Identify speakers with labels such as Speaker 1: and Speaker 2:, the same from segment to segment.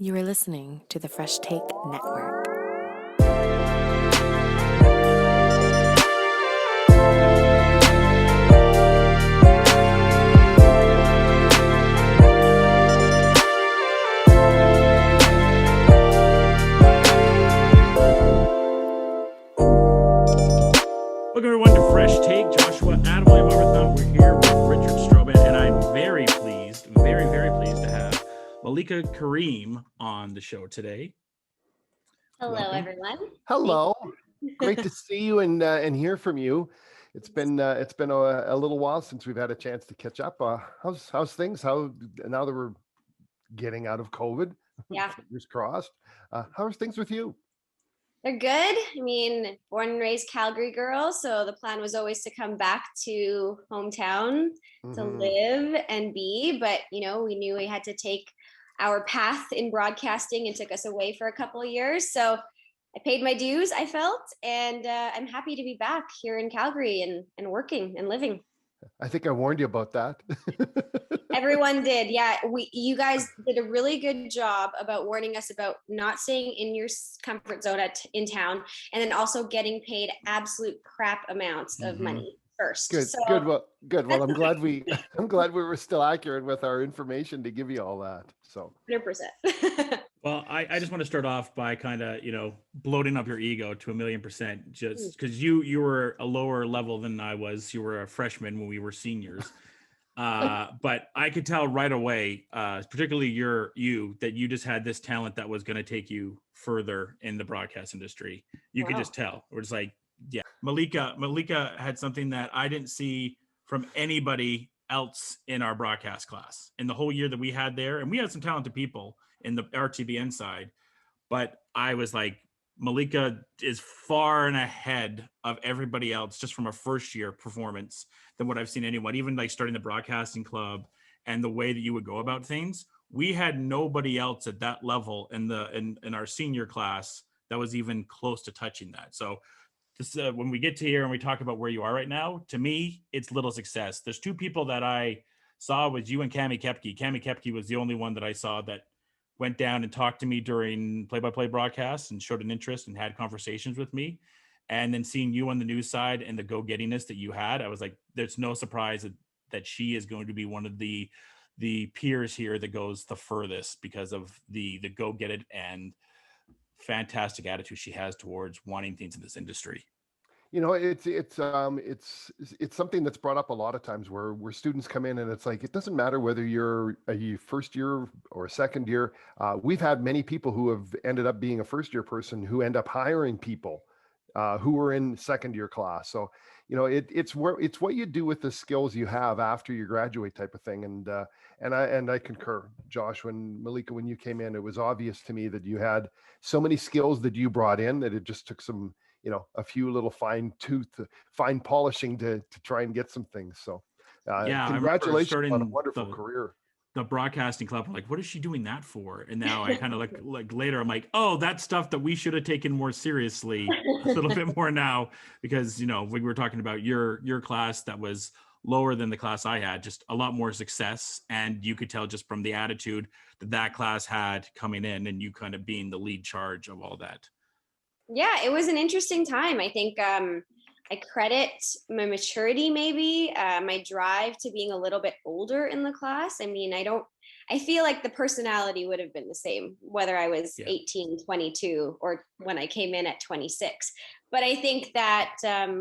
Speaker 1: You are listening to the Fresh Take Network.
Speaker 2: Welcome everyone to Fresh Take. Joshua Adam, William Overthought. We're here with Richard Stroban, and I'm very pleased to have Malika Karim on the show today.
Speaker 3: Hello,
Speaker 2: Welcome.
Speaker 3: everyone.
Speaker 4: Hello, great to see you and hear from you. It's been a little while since we've had a chance to catch up. How's things? How now that we're getting out of COVID?
Speaker 3: Yeah,
Speaker 4: Fingers crossed. How's things with you?
Speaker 3: they're good. I mean, born and raised Calgary girl, so the plan was always to come back to hometown to
Speaker 4: Mhm.
Speaker 3: live and be, but we knew we had to take our path in broadcasting and took us away for a couple of years. So I paid my dues, I felt, and I'm happy to be back here in Calgary and working and living.
Speaker 4: I think I warned you about that.
Speaker 3: Everyone did. Yeah. You guys did a really good job about warning us about not staying in your comfort zone in town, and then also getting paid absolute crap amounts of money first.
Speaker 4: Good,
Speaker 3: So,
Speaker 4: good. Well, I'm glad we were still accurate with our information to give you all that. So
Speaker 3: 100%.
Speaker 2: Well, I just want to start off by kind of, bloating up your ego to 1,000,000%, just because you were a lower level than I was. You were a freshman when we were seniors. But I could tell right away, particularly you, that you just had this talent that was going to take you further in the broadcast industry. You could just tell. It was like, yeah, Malika had something that I didn't see from anybody else in our broadcast class in the whole year that we had there. And we had some talented people in the RTBN side, but I was like, Malika is far and ahead of everybody else just from a first year performance than what I've seen anyone, even like starting the broadcasting club and the way that you would go about things. We had nobody else at that level in our senior class that was even close to touching that. So this, when we get to here and we talk about where you are right now, to me, it's little success. There's two people that I saw was you and Cami Kepke. Cami Kepke was the only one that I saw that went down and talked to me during play-by-play broadcasts and showed an interest and had conversations with me. And then seeing you on the news side and the go-gettiness that you had, I was like, there's no surprise that she is going to be one of the peers here that goes the furthest because of the go-get it and fantastic attitude she has towards wanting things in this industry.
Speaker 4: It's something that's brought up a lot of times where students come in and it's like, it doesn't matter whether you're a first year or a second year. We've had many people who have ended up being a first year person who end up hiring people who were in second year class. So, it's what you do with the skills you have after you graduate type of thing. And I concur, Josh, Malika, when you came in, it was obvious to me that you had so many skills that you brought in that it just took some, a few little fine polishing to try and get some things. So congratulations on a wonderful career.
Speaker 2: The broadcasting club, like, what is she doing that for? And now I kind of like later, I'm like, oh, that's stuff that we should have taken more seriously a little bit more now, because, we were talking about your class that was lower than the class I had, just a lot more success. And you could tell just from the attitude that class had coming in and you kind of being the lead charge of all that.
Speaker 3: Yeah, it was an interesting time. I think I credit my maturity, maybe my drive to being a little bit older in the class. I mean, I feel like the personality would have been the same, whether I was 18, 22, or when I came in at 26. But I think that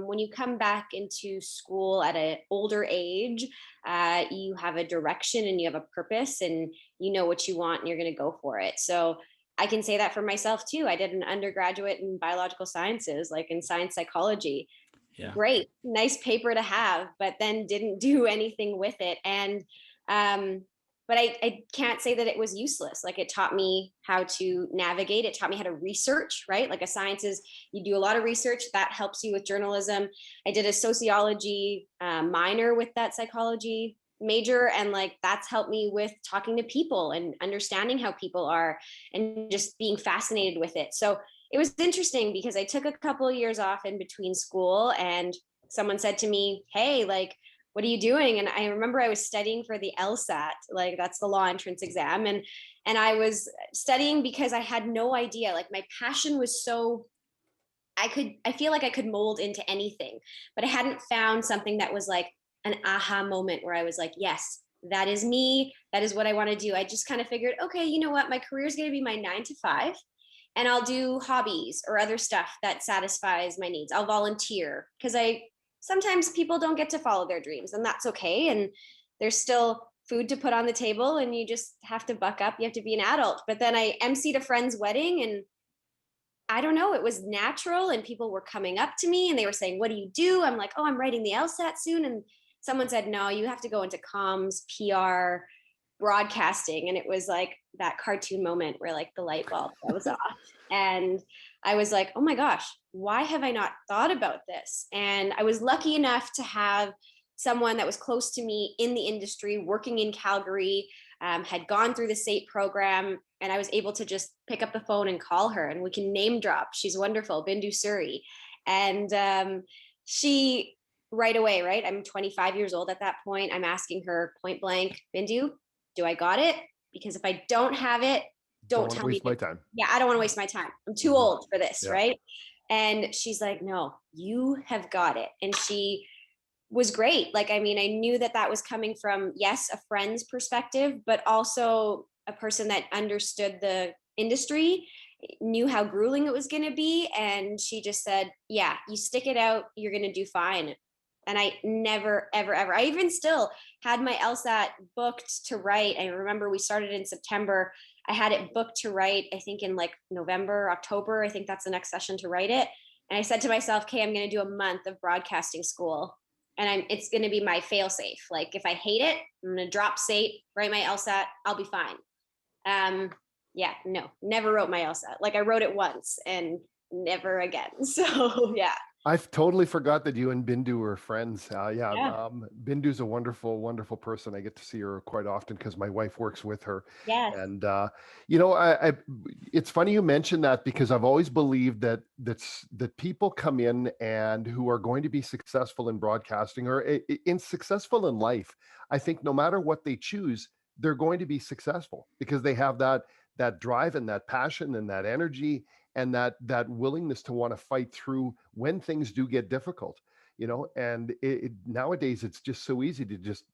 Speaker 3: when you come back into school at an older age, you have a direction and you have a purpose and you know what you want and you're going to go for it. So I can say that for myself too. I did an undergraduate in biological sciences, like in science psychology. Yeah. Great, nice paper to have, but then didn't do anything with it. And but I can't say that it was useless. Like, it taught me how to navigate. It taught me how to research, right? Like, a science is, you do a lot of research that helps you with journalism. I did a sociology minor with that psychology major, and like, that's helped me with talking to people and understanding how people are and just being fascinated with it. So it was interesting because I took a couple of years off in between school, and someone said to me, hey, like, what are you doing? And I remember I was studying for the LSAT, like, that's the law entrance exam. And And I was studying because I had no idea, like my passion was so, I feel like I could mold into anything, but I hadn't found something that was like an aha moment where I was like, yes, that is me. That is what I want to do. I just kind of figured, okay, you know what? My career is going to be my 9 to 5, and I'll do hobbies or other stuff that satisfies my needs. I'll volunteer because sometimes people don't get to follow their dreams, and that's okay. And there's still food to put on the table, and you just have to buck up. You have to be an adult. But then I emceed a friend's wedding, and I don't know, it was natural, and people were coming up to me and they were saying, what do you do? I'm like, oh, I'm writing the LSAT soon. And someone said, no, you have to go into comms, PR, broadcasting. And it was like that cartoon moment where like the light bulb goes off. And I was like, oh my gosh, why have I not thought about this? And I was lucky enough to have someone that was close to me in the industry working in Calgary, had gone through the SAIT program, and I was able to just pick up the phone and call her, and we can name drop. She's wonderful, Bindu Suri. And she right away, right? I'm 25 years old at that point. I'm asking her point blank, Bindu, do I got it? Because if I don't have it, don't tell me.
Speaker 4: Waste my time.
Speaker 3: Yeah, I don't want to waste my time. I'm too old for this,
Speaker 4: Yeah.
Speaker 3: right? And she's like, no, you have got it. And she was great. Like, I mean, I knew that that was coming from, yes, a friend's perspective, but also a person that understood the industry, knew how grueling it was going to be. And she just said, yeah, you stick it out, you're going to do fine. And I never, ever, ever, I even still had my LSAT booked to write. I remember we started in September. I had it booked to write, I think in like November, October. I think that's the next session to write it. And I said to myself, okay, I'm going to do a month of broadcasting school. And it's going to be my fail safe. Like if I hate it, I'm going to drop SAIT, write my LSAT, I'll be fine. Yeah, no, never wrote my LSAT. Like I wrote it once and never again. So yeah.
Speaker 4: I've totally forgot that you and Bindu were friends.
Speaker 3: Yeah.
Speaker 4: Bindu's a wonderful, wonderful person. I get to see her quite often because my wife works with her.
Speaker 3: Yes.
Speaker 4: And it's funny you mentioned that, because I've always believed that people come in and who are going to be successful in broadcasting or successful in life. I think no matter what they choose, they're going to be successful because they have that drive and that passion and that energy and that willingness to want to fight through when things do get difficult, and nowadays it's just so easy to just,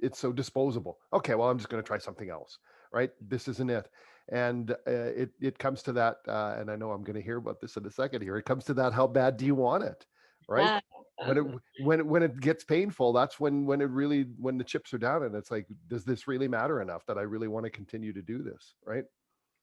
Speaker 4: it's so disposable. Okay, well, I'm just going to try something else, right? This isn't it. And it comes to that, and I know I'm going to hear about this in a second here. It comes to that, how bad do you want it, right? When it gets painful, that's when the chips are down and it's like, does this really matter enough that I really want to continue to do this, right?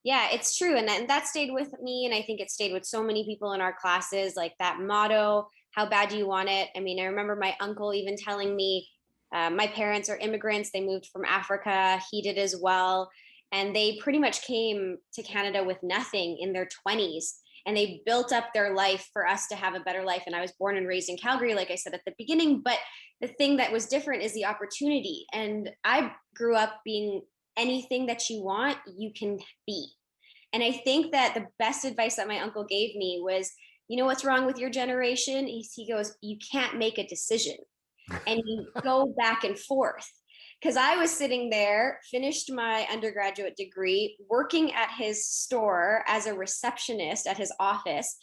Speaker 3: Yeah, it's true. And that stayed with me. And I think it stayed with so many people in our classes, like that motto, how bad do you want it? I mean, I remember my uncle even telling me, my parents are immigrants. They moved from Africa. He did as well. And they pretty much came to Canada with nothing in their 20s. And they built up their life for us to have a better life. And I was born and raised in Calgary, like I said at the beginning. But the thing that was different is the opportunity. And I grew up being anything that you want, you can be. And I think that the best advice that my uncle gave me was, you know what's wrong with your generation? He goes, you can't make a decision and you go back and forth. Because I was sitting there, finished my undergraduate degree, working at his store as a receptionist at his office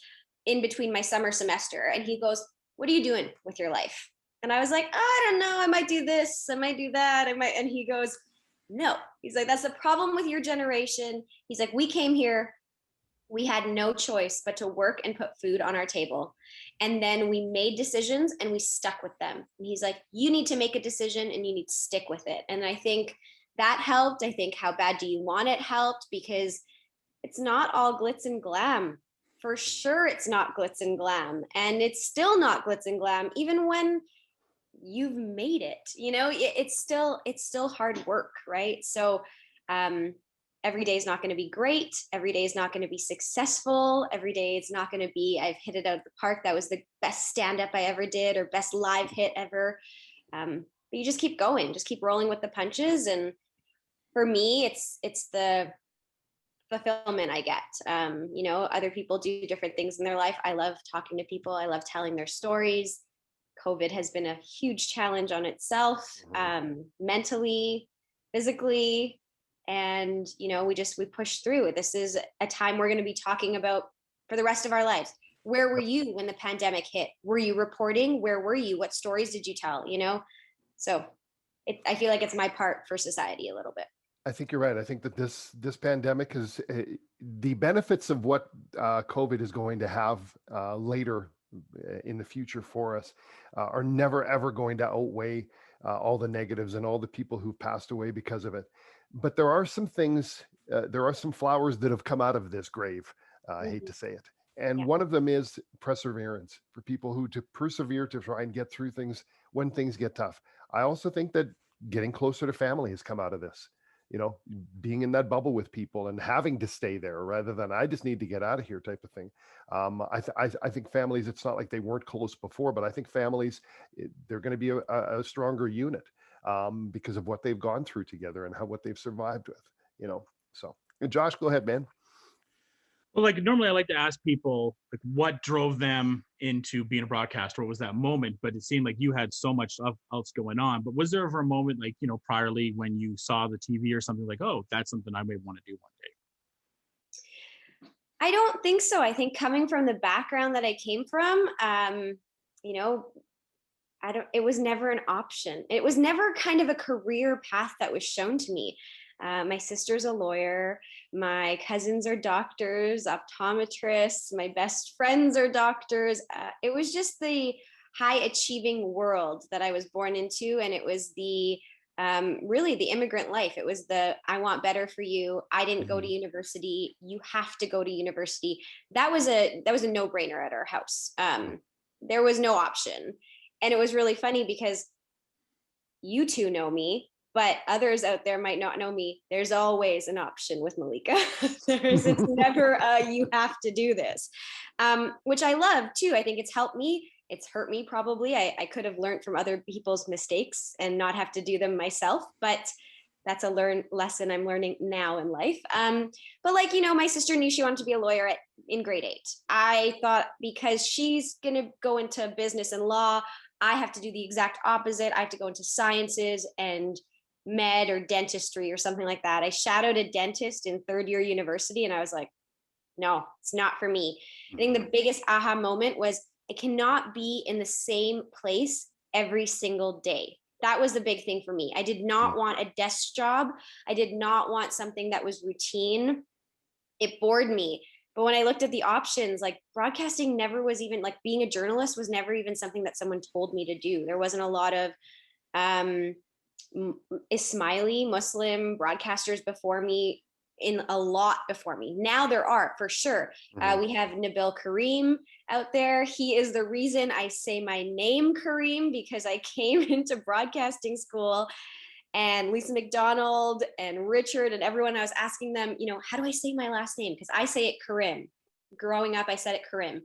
Speaker 3: in between my summer semester. And he goes, what are you doing with your life? And I was like, I don't know, I might do this, I might do that, and he goes, no. He's like, that's the problem with your generation. He's like, we came here, we had no choice but to work and put food on our table. And then we made decisions and we stuck with them. And he's like, you need to make a decision and you need to stick with it. And I think that helped. I think how bad do you want it helped, because it's not all glitz and glam. For sure, it's not glitz and glam. And it's still not glitz and glam, even when you've made it, it's still hard work, right? So every day is not going to be great. Every day is not going to be successful. Every day it's not going to be, I've hit it out of the park. That was the best stand-up I ever did or best live hit ever. But you just keep going, just keep rolling with the punches. And for me, it's the fulfillment I get. Other people do different things in their life. I love talking to people. I love telling their stories. COVID has been a huge challenge on itself, mentally, physically, and we push through. This is a time we're going to be talking about for the rest of our lives. Where were you when the pandemic hit? Were you reporting? Where were you? What stories did you tell? So I feel like it's my part for society a little bit.
Speaker 4: I think you're right. I think that this pandemic is the benefits of what COVID is going to have later in the future for us are never ever going to outweigh all the negatives and all the people who've passed away because of it. But there are some things, there are some flowers that have come out of this grave. I hate to say it. And one of them is perseverance, for people who to persevere to try and get through things when things get tough. I also think that getting closer to family has come out of this. Being in that bubble with people and having to stay there rather than I just need to get out of here type of thing. I think families, it's not like they weren't close before, but I think families, they're going to be a stronger unit because of what they've gone through together and what they've survived with, So, Josh, go ahead, man.
Speaker 2: Well, normally I like to ask people what drove them into being a broadcaster. What was that moment? But it seemed like you had so much else going on. But was there ever a moment priorly when you saw the TV or something like, oh, that's something I may want to do one day?
Speaker 3: I don't think so. I think coming from the background that I came from, it was never an option. It was never kind of a career path that was shown to me. My sister's a lawyer. My cousins are doctors, optometrists. My best friends are doctors. It was just the high achieving world that I was born into. And it was the really the immigrant life. It was I want better for you. I didn't go to university. You have to go to university. That was a no-brainer at our house. There was no option. And it was really funny because you two know me, but others out there might not know me. There's always an option with Malika. It's never you have to do this, which I love too. I think it's helped me. It's hurt me probably. I could have learned from other people's mistakes and not have to do them myself, but that's a lesson I'm learning now in life. But my sister knew she wanted to be a lawyer in grade 8. I thought because she's going to go into business and law, I have to do the exact opposite. I have to go into sciences and med or dentistry or something like that. I shadowed a dentist in third year university and I was like, no, it's not for me. I think the biggest aha moment was I cannot be in the same place every single day. That was the big thing for me. I did not want a desk job. I did not want something that was routine. It bored me. But when I looked at the options, broadcasting never was even being a journalist was never even something that someone told me to do. There wasn't a lot of Ismaili Muslim broadcasters before me, Now there are, for sure. We have Nabil Karim out there. He is the reason I say my name Karim, because I came into broadcasting school and Lisa McDonald and Richard and everyone, I was asking them, how do I say my last name? Because I say it Karim. Growing up, I said it Karim.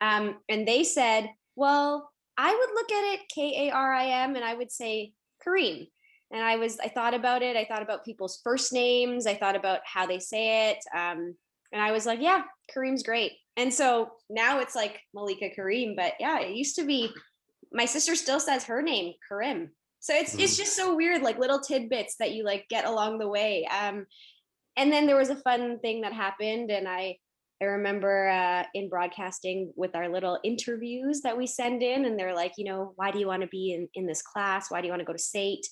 Speaker 3: And they said, well, I would look at it Karim and I would say Karim. And I thought about it. I thought about people's first names. I thought about how they say it. And I was like, yeah, Karim's great. And so now it's like Malika Karim. But yeah, it used to be, my sister still says her name, Karim. So it's just so weird, little tidbits that you get along the way. And then there was a fun thing that happened. And I remember in broadcasting with our little interviews that we send in, and they're like, why do you want to be in this class? Why do you want to go to SAIT?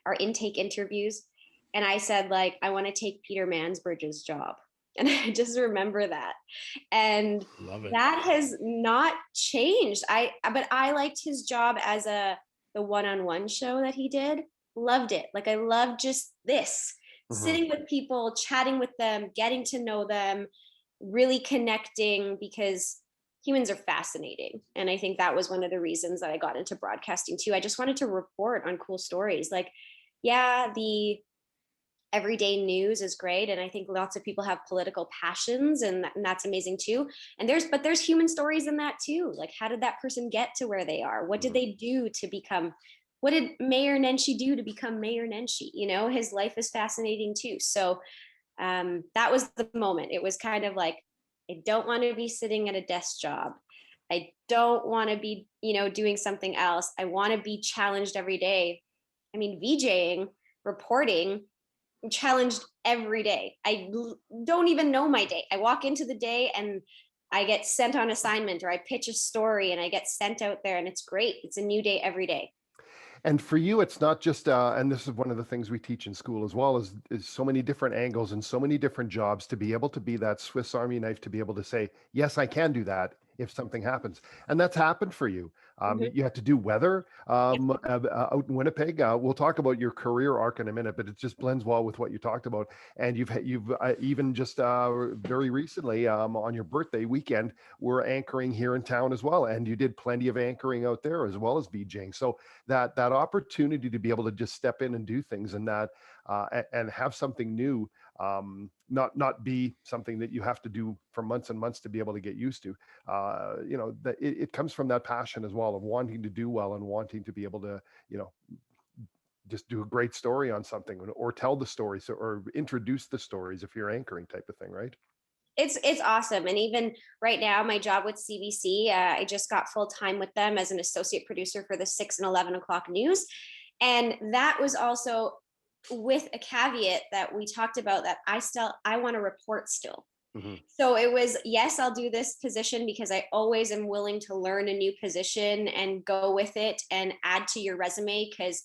Speaker 3: Our intake interviews. And I said, I want to take Peter Mansbridge's job. And I just remember that. And that has not changed. But I liked his job as the one-on-one show that he did. Loved it. I loved just this, sitting with people, chatting with them, getting to know them, really connecting, because humans are fascinating. And I think that was one of the reasons that I got into broadcasting too. I just wanted to report on cool stories. The everyday news is great. And I think lots of people have political passions and that's amazing too. And there's human stories in that too. How did that person get to where they are? What did they do to become, what did Mayor Nenshi do to become Mayor Nenshi? His life is fascinating too. So that was the moment. It was kind of I don't want to be sitting at a desk job. I don't want to be, doing something else. I want to be challenged every day. I mean, VJing, reporting, challenged every day. Don't even know my day. I walk into the day and I get sent on assignment, or I pitch a story and I get sent out there, and it's great. It's a new day every day.
Speaker 4: And for you, it's not just, and this is one of the things we teach in school as well, is so many different angles and so many different jobs to be able to be that Swiss Army knife, to be able to say, yes, I can do that if something happens. And that's happened for you. You had to do weather out in Winnipeg. We'll talk about your career arc in a minute, but it just blends well with what you talked about. And you've even just very recently on your birthday weekend, were anchoring here in town as well. And you did plenty of anchoring out there as well as DJing. So that opportunity to be able to just step in and do things, and that and have something new, not be something that you have to do for months and months to be able to get used to. That it comes from that passion as well, of wanting to do well and wanting to be able to, just do a great story on something, or tell the stories, or introduce the stories if you're anchoring, type of thing, right?
Speaker 3: It's awesome. And even right now, my job with CBC, I just got full time with them as an associate producer for the 6 and 11 o'clock news. And that was also with a caveat that we talked about, that I want to report still.
Speaker 4: Mm-hmm.
Speaker 3: So it was, yes, I'll do this position because I always am willing to learn a new position and go with it and add to your resume, because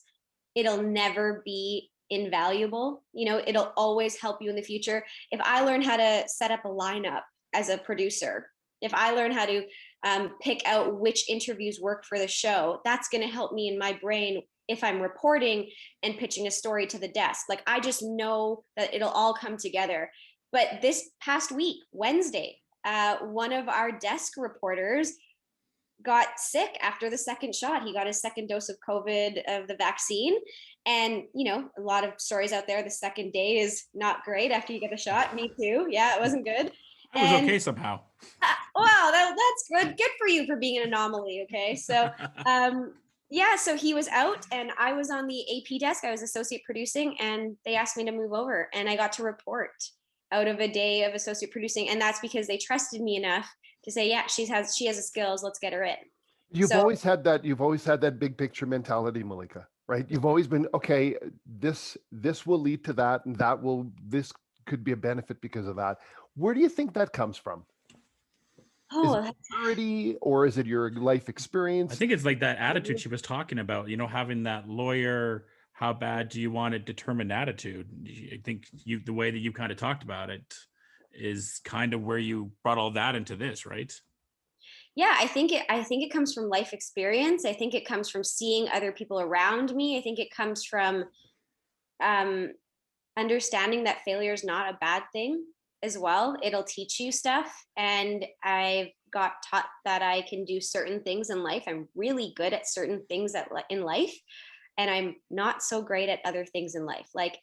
Speaker 3: it'll never be invaluable. It'll always help you in the future. If I learn how to set up a lineup as a producer, if I learn how to pick out which interviews work for the show, that's going to help me in my brain if I'm reporting and pitching a story to the desk. Like, I just know that it'll all come together. But this past week, Wednesday, one of our desk reporters got sick after the second shot. He got his second dose of COVID, of the vaccine. And, a lot of stories out there, the second day is not great after you get a shot. Me too. Yeah, it wasn't good.
Speaker 2: It was okay somehow.
Speaker 3: Wow, that's good. Good for you for being an anomaly. Okay. So, so he was out and I was on the AP desk. I was associate producing, and they asked me to move over, and I got to report out of a day of associate producing. And that's because they trusted me enough to say, yeah, she has the skills. Let's get her in.
Speaker 4: You've always had that big picture mentality, Malika, right? You've always been, okay, this will lead to that, and this could be a benefit because of that. Where do you think that comes from? Is it maturity, or is it your life experience?
Speaker 2: I think it's like that attitude she was talking about, having that lawyer, how bad do you want it, determined attitude. I think the way that you kind of talked about it is kind of where you brought all that into this, right?
Speaker 3: Yeah, I think it comes from life experience. I think it comes from seeing other people around me. I think it comes from understanding that failure is not a bad thing as well. It'll teach you stuff. And I've got taught that I can do certain things in life. I'm really good at certain things in life, and I'm not so great at other things in life. Like,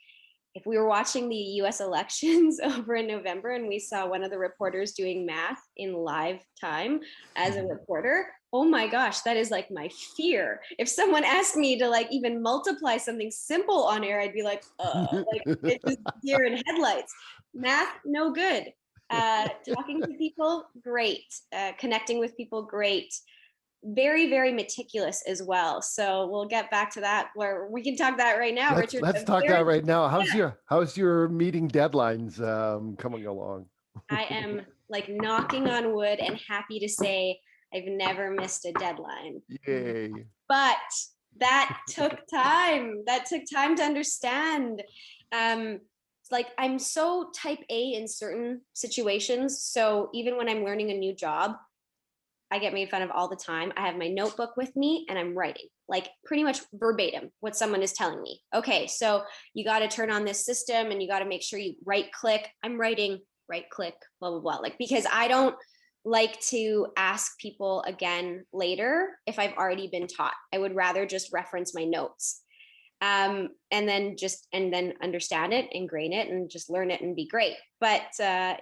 Speaker 3: if we were watching the US elections over in November and we saw one of the reporters doing math in live time as a reporter, oh my gosh, that is like my fear. If someone asked me to like even multiply something simple on air, I'd be like it's just deer in headlights. Math, no good. Talking to people, great. Connecting with people, great. Very, very meticulous as well. So we'll get back to that, where we can talk that right now, Richard.
Speaker 4: Let's talk that right now. How's your meeting deadlines coming along?
Speaker 3: I am like knocking on wood and happy to say I've never missed a deadline.
Speaker 4: Yay.
Speaker 3: But that took time. That took time to understand. It's like I'm so type A in certain situations. So even when I'm learning a new job, I get made fun of all the time. I have my notebook with me and I'm writing like pretty much verbatim what someone is telling me. Okay, so you got to turn on this system and you got to make sure you right click. I'm writing right click, blah, blah, blah. Like, because I don't like to ask people again later if I've already been taught. I would rather just reference my notes and then understand it, ingrain it, and just learn it and be great. But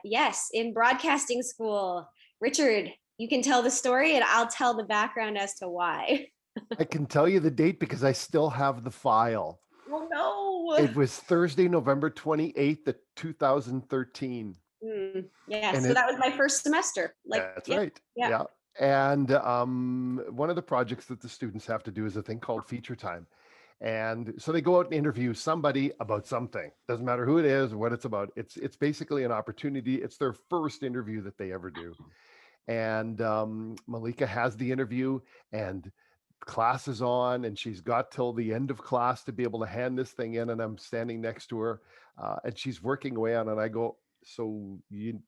Speaker 3: yes, in broadcasting school, Richard, you can tell the story and I'll tell the background as to why.
Speaker 4: I can tell you the date because I still have the file.
Speaker 3: Oh no.
Speaker 4: It was Thursday, November 28th, 2013.
Speaker 3: Yeah, so that was my first semester.
Speaker 4: That's right. Yeah. And one of the projects that the students have to do is a thing called feature time. And so they go out and interview somebody about something. Doesn't matter who it is or what it's about. It's basically an opportunity. It's their first interview that they ever do. And Malika has the interview, and class is on, and she's got till the end of class to be able to hand this thing in. And I'm standing next to her, and she's working away on it. And I go, so you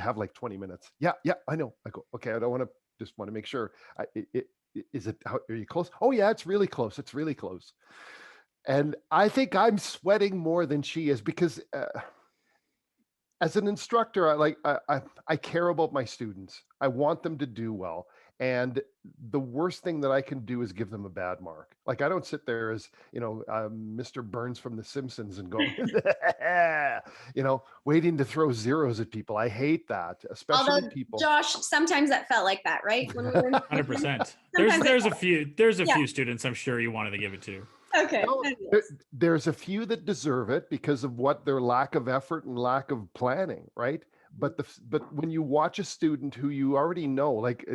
Speaker 4: have like 20 minutes. Yeah, I know. I go, okay, I don't want to, just want to make sure. Is it, are you close? Oh yeah, it's really close. It's really close. And I think I'm sweating more than she is, because as an instructor, I care about my students. I want them to do well. And the worst thing that I can do is give them a bad mark. Like, I don't sit there as, Mr. Burns from The Simpsons and go, waiting to throw zeros at people. I hate that, especially
Speaker 3: Although,
Speaker 4: people.
Speaker 3: Josh, sometimes that felt like that, right? When we were
Speaker 2: 100%. There's a few students I'm sure you wanted to give it to.
Speaker 3: Okay.
Speaker 4: No, there's a few that deserve it because of what their lack of effort and lack of planning, right? But when you watch a student who you already know, like,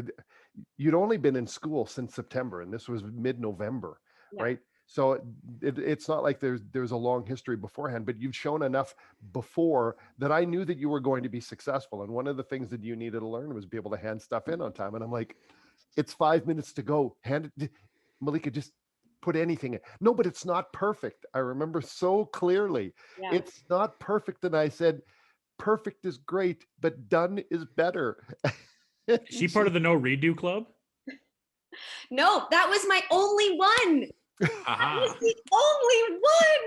Speaker 4: you'd only been in school since September, and this was mid-November, right? So it's not like there's a long history beforehand, but you've shown enough before that I knew that you were going to be successful. And one of the things that you needed to learn was be able to hand stuff in on time. And I'm like, it's 5 minutes to go. Hand it, Malika, just put anything in. No, but it's not perfect. I remember so clearly. Yeah. It's not perfect. And I said, perfect is great, but done is better.
Speaker 2: Is she part of the no redo club?
Speaker 3: No, that was my only one. That was the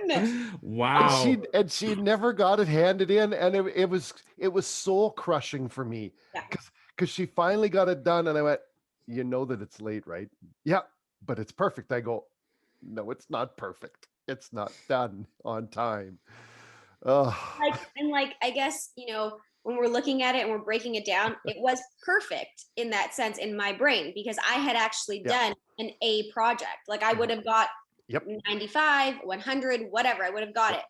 Speaker 3: only one.
Speaker 2: Wow.
Speaker 4: And she never got it handed in, and it was soul crushing for me, because she finally got it done, and I went, you know that it's late, right? Yeah, but it's perfect. I go, no, it's not perfect. It's not done on time.
Speaker 3: I guess, when we're looking at it and we're breaking it down, it was perfect in that sense in my brain, because I had actually done an A project. Like, I would have got 95, 100, whatever. I would have got it.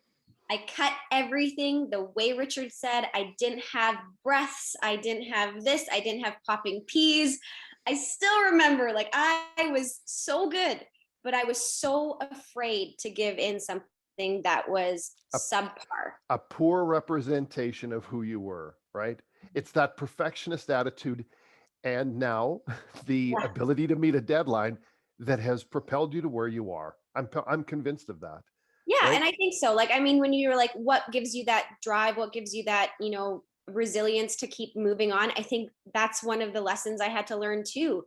Speaker 3: I cut everything the way Richard said. I didn't have breaths. I didn't have this. I didn't have popping peas. I still remember, like, I was so good, but I was so afraid to give in something that was subpar.
Speaker 4: A poor representation of who you were, right? It's that perfectionist attitude, and now the ability to meet a deadline that has propelled you to where you are. I'm convinced of that.
Speaker 3: Yeah, right? And I think so. Like, I mean, when you're like, what gives you that drive? What gives you that, resilience to keep moving on? I think that's one of the lessons I had to learn too.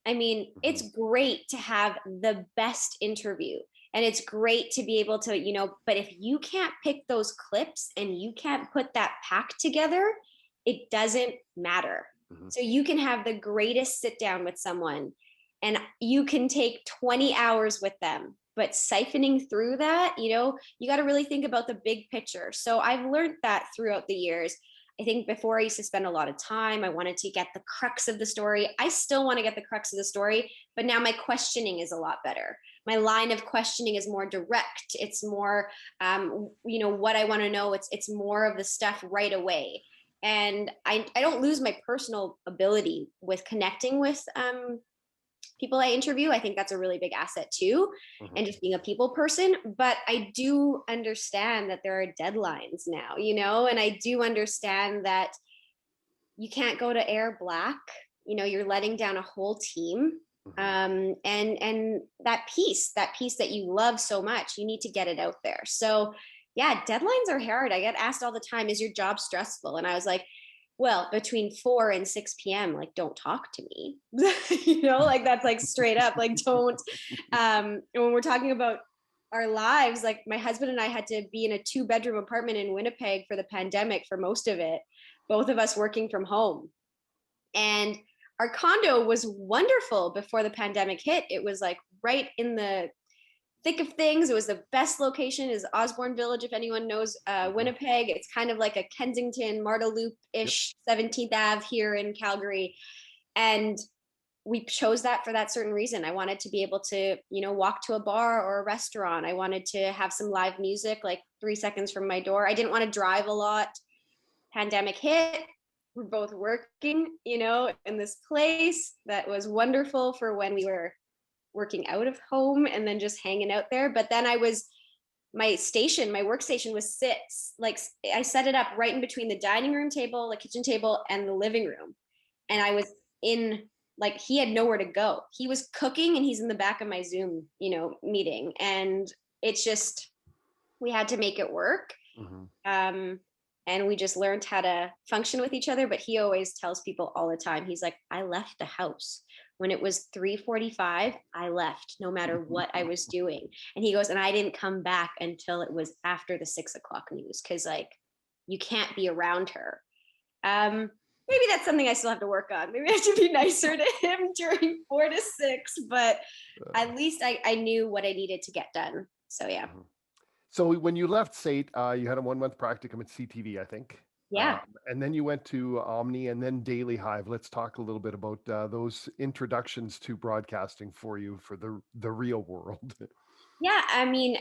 Speaker 3: I mean, it's great to have the best interview. And it's great to be able to, but if you can't pick those clips and you can't put that pack together, it doesn't matter. So you can have the greatest sit down with someone, and you can take 20 hours with them, but siphoning through that, you got to really think about the big picture. So I've learned that throughout the years. I think before I used to spend a lot of time, I wanted to get the crux of the story. I still want to get the crux of the story, but now my questioning is a lot better. My line of questioning is more direct. It's more, what I want to know. It's more of the stuff right away. And I don't lose my personal ability with connecting with people I interview. I think that's a really big asset too, and just being a people person. But I do understand that there are deadlines now, and I do understand that you can't go to air black. You're letting down a whole team. And that piece that you love so much, you need to get it out there. So yeah, deadlines are hard. I get asked all the time, is your job stressful? And I was like, well, between 4 and 6 p.m., like, don't talk to me, like, that's like straight up, like, don't. And when we're talking about our lives, like, my husband and I had to be in a 2-bedroom apartment in Winnipeg for the pandemic for most of it, both of us working from home. And our condo was wonderful before the pandemic hit. It was like right in the thick of things. It was the best location, is Osborne Village, if anyone knows Winnipeg. It's kind of like a Kensington, Marda Loop-ish 17th Ave here in Calgary. And we chose that for that certain reason. I wanted to be able to, walk to a bar or a restaurant. I wanted to have some live music like 3 seconds from my door. I didn't want to drive a lot. Pandemic hit. We're both working, in this place that was wonderful for when we were working out of home and then just hanging out there. But then my workstation was I set it up right in between the dining room table, the kitchen table, and the living room. And I was he had nowhere to go. He was cooking and he's in the back of my Zoom, meeting. And it's just, we had to make it work. And we just learned how to function with each other. But he always tells people all the time, he's like, I left the house when it was 3:45. I left no matter what I was doing. And he goes, and I didn't come back until it was after the 6 o'clock news. Cause you can't be around her. Maybe that's something I still have to work on. Maybe I have to be nicer to him during 4 to 6, but at least I knew what I needed to get done. So, yeah.
Speaker 4: So when you left SAIT, you had a 1-month practicum at CTV, I think.
Speaker 3: Yeah.
Speaker 4: And then you went to Omni and then Daily Hive. Let's talk a little bit about those introductions to broadcasting for you for the real world.
Speaker 3: Yeah, I mean,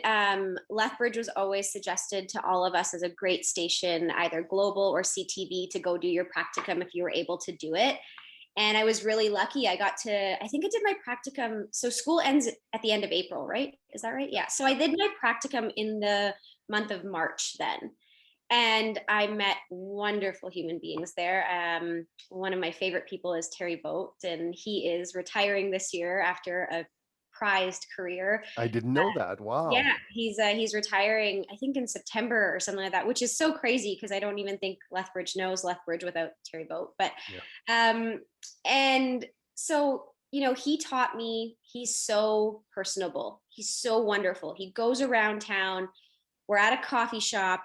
Speaker 3: Lethbridge was always suggested to all of us as a great station, either Global or CTV, to go do your practicum if you were able to do it. And I was really lucky. I think I did my practicum. So school ends at the end of April, right? Is that right? Yeah. So I did my practicum in the month of March then. And I met wonderful human beings there. One of my favorite people is Terry Boat, and he is retiring this year after a prized career.
Speaker 4: I didn't know that. Wow.
Speaker 3: Yeah, he's retiring, I think in September or something like that, which is so crazy because I don't even think Lethbridge knows Lethbridge without Terry Boat. But and so, he taught me, he's so personable. He's so wonderful. He goes around town. We're at a coffee shop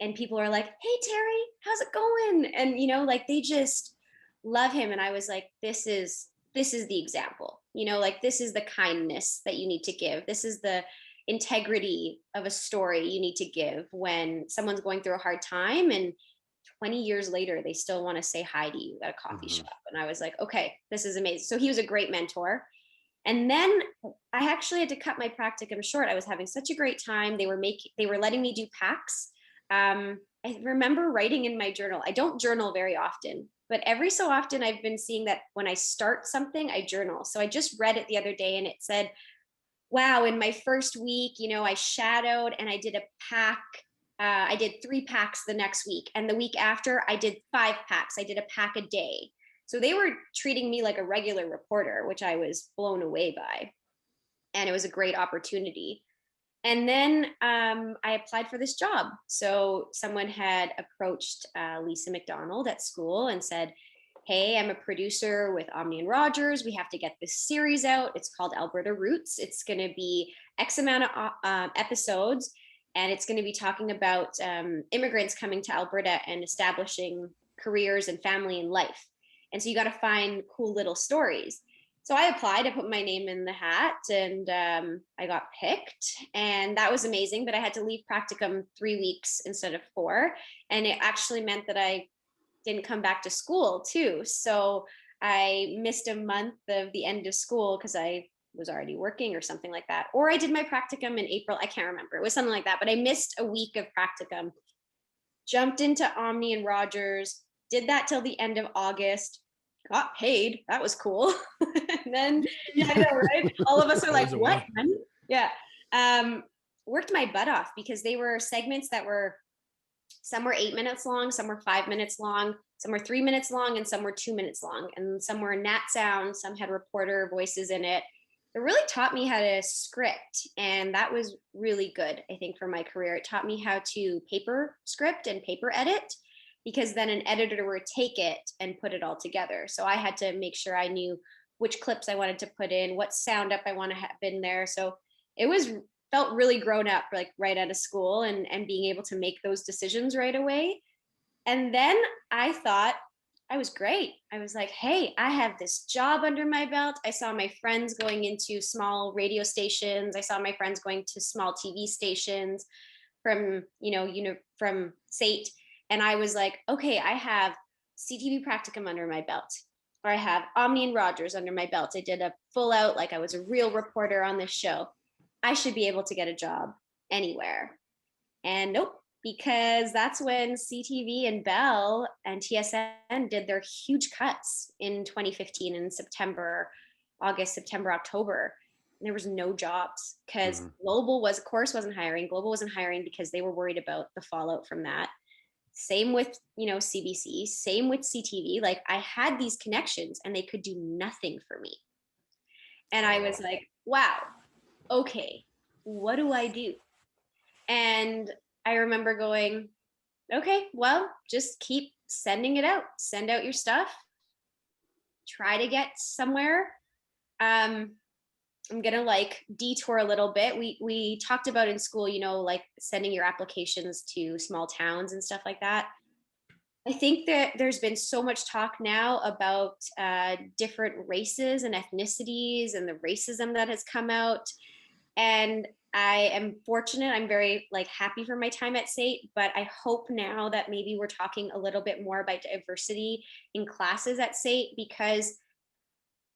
Speaker 3: and people are like, hey, Terry, how's it going? And, they just love him. And I was like, this is the example, this is the kindness that you need to give. This is the integrity of a story you need to give when someone's going through a hard time. And 20 years later, they still want to say hi to you at a coffee shop. And I was like, okay, this is amazing. So he was a great mentor. And then I actually had to cut my practicum short. I was having such a great time. They were letting me do packs. I remember writing in my journal. I don't journal very often, but every so often I've been seeing that when I start something, I journal. So I just read it the other day and it said, wow, in my first week, I shadowed and I did a pack. I did 3 packs the next week. And the week after I did 5 packs. I did a pack a day. So they were treating me like a regular reporter, which I was blown away by. And it was a great opportunity. And then I applied for this job. So someone had approached Lisa McDonald at school and said, hey, I'm a producer with Omni and Rogers. We have to get this series out. It's called Alberta Roots. It's going to be X amount of episodes. And it's going to be talking about immigrants coming to Alberta and establishing careers and family and life. And so you got to find cool little stories. So I applied, I put my name in the hat, and I got picked, and that was amazing. But I had to leave practicum 3 weeks instead of 4. And it actually meant that I didn't come back to school too. So I missed a month of the end of school because I was already working or something like that. Or I did my practicum in April. I can't remember. It was something like that, but I missed a week of practicum, jumped into Omni and Rogers, did that till the end of August, got paid. That was cool. And then, yeah, I know, right? All of us are like, what? Yeah. Worked my butt off because they were segments that were, some were 8 minutes long, some were 5 minutes long, some were 3 minutes long, and some were 2 minutes long. And some were nat sound, some had reporter voices in it. It really taught me how to script. And that was really good, I think, for my career. It taught me how to paper script and paper edit, because then an editor would take it and put it all together. So I had to make sure I knew which clips I wanted to put in, what sound up I want to have in there. So it felt really grown up, like right out of school, and being able to make those decisions right away. And then I thought I was great. I was like, hey, I have this job under my belt. I saw my friends going into small radio stations. I saw my friends going to small TV stations from SAIT. And I was like, okay, I have CTV practicum under my belt, or I have Omni and Rogers under my belt. I did a full out, like I was a real reporter on this show. I should be able to get a job anywhere. And nope, because that's when CTV and Bell and TSN did their huge cuts in 2015 in September, October. there was no jobs because
Speaker 4: Mhm.
Speaker 3: Global was, of course, wasn't hiring. Global wasn't hiring because they were worried about the fallout from that. Same with, CBC, same with CTV. Like I had these connections and they could do nothing for me. And I was like, wow, okay, what do I do? And I remember going, okay, well, just keep sending it out. Send out your stuff. Try to get somewhere. I'm gonna like detour a little bit. We talked about in school, like sending your applications to small towns and stuff like that. I think that there's been so much talk now about different races and ethnicities and the racism that has come out. And I am fortunate. I'm very like happy for my time at SAIT, but I hope now that maybe we're talking a little bit more about diversity in classes at SAIT because,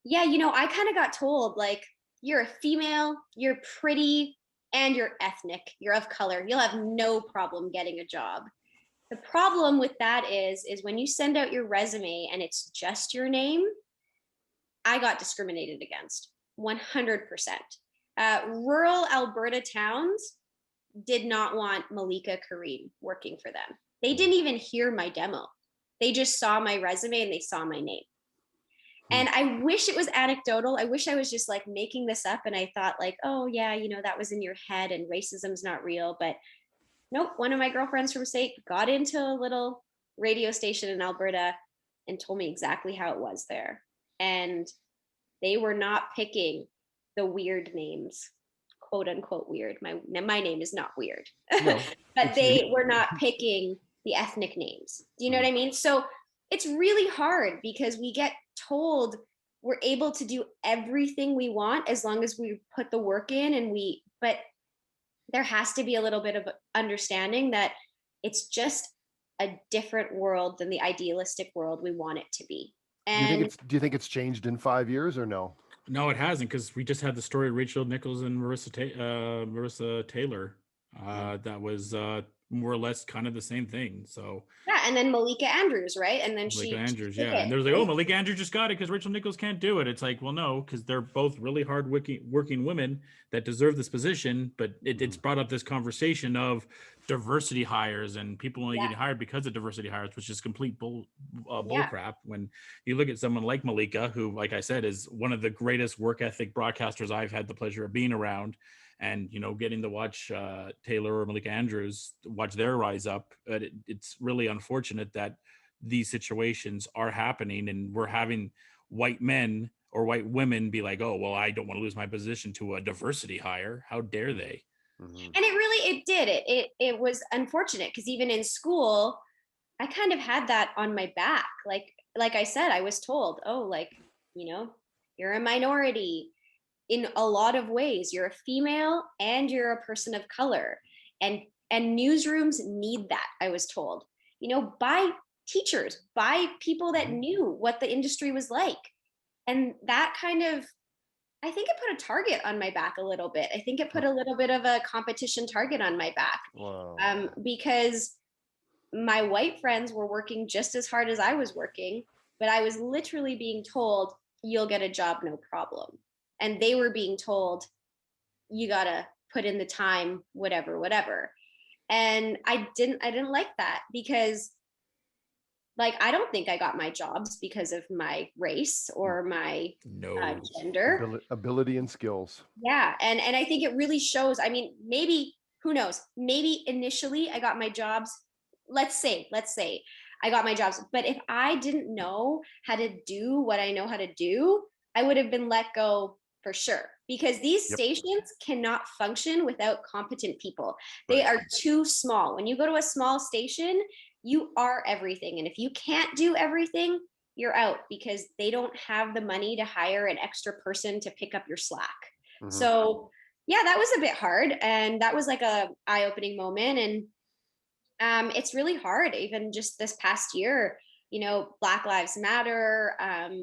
Speaker 3: yeah, I kind of got told like, you're a female, you're pretty, and you're ethnic, you're of color. You'll have no problem getting a job. The problem with that is when you send out your resume and it's just your name, I got discriminated against 100%. Rural Alberta towns did not want Malika Karim working for them. They didn't even hear my demo. They just saw my resume and they saw my name. And I wish it was anecdotal. I wish I was just like making this up and I thought like, oh yeah, that was in your head and racism's not real. But nope, one of my girlfriends from SAIT got into a little radio station in Alberta and told me exactly how it was there. And they were not picking the weird names, quote unquote weird. My name is not weird,
Speaker 4: No,
Speaker 3: but they were not picking the ethnic names. Do you know what I mean? So it's really hard because we get told we're able to do everything we want as long as we put the work in but there has to be a little bit of understanding that it's just a different world than the idealistic world we want it to be. And
Speaker 4: do you think it's changed in 5 years or no?
Speaker 2: No, it hasn't, because we just had the story of Rachel Nichols and Marissa Taylor. That was more or less kind of the same thing. So
Speaker 3: yeah, and then Malika Andrews, right? And then
Speaker 2: Malika Andrews,
Speaker 3: took
Speaker 2: yeah.
Speaker 3: it.
Speaker 2: And there's like, oh, Malika Andrews just got it because Rachel Nichols can't do it. It's like, well, no, because they're both really hard working women that deserve this position. But it's brought up this conversation of diversity hires and people only getting hired because of diversity hires, which is complete bull crap. When you look at someone like Malika, who, like I said, is one of the greatest work ethic broadcasters I've had the pleasure of being around, and getting to watch Taylor or Malika Andrews watch their rise up. But it's really unfortunate that these situations are happening, and we're having white men or white women be like, oh, well, I don't want to lose my position to a diversity hire. How dare they?
Speaker 3: And it was unfortunate because even in school, I kind of had that on my back. Like I said, I was told, oh, like, you're a minority in a lot of ways. You're a female and you're a person of color. And newsrooms need that, I was told. By teachers, by people that knew what the industry was like. And that kind of, I think it put a target on my back a little bit. I think it put a little bit of a competition target on my back.
Speaker 4: Wow.
Speaker 3: Because my white friends were working just as hard as I was working, but I was literally being told, you'll get a job, no problem. And they were being told, you gotta put in the time, whatever. And I didn't like that because, like, I don't think I got my jobs because of my race or my gender.
Speaker 4: Ability and skills.
Speaker 3: Yeah. And I think it really shows. I mean, maybe, who knows? Maybe initially I got my jobs. Let's say I got my jobs. But if I didn't know how to do what I know how to do, I would have been let go for sure. Because these stations cannot function without competent people. They are too small. When you go to a small station, you are everything. And if you can't do everything, you're out because they don't have the money to hire an extra person to pick up your slack. So yeah, that was a bit hard. And that was like a eye-opening moment. And it's really hard, even just this past year, Black Lives Matter,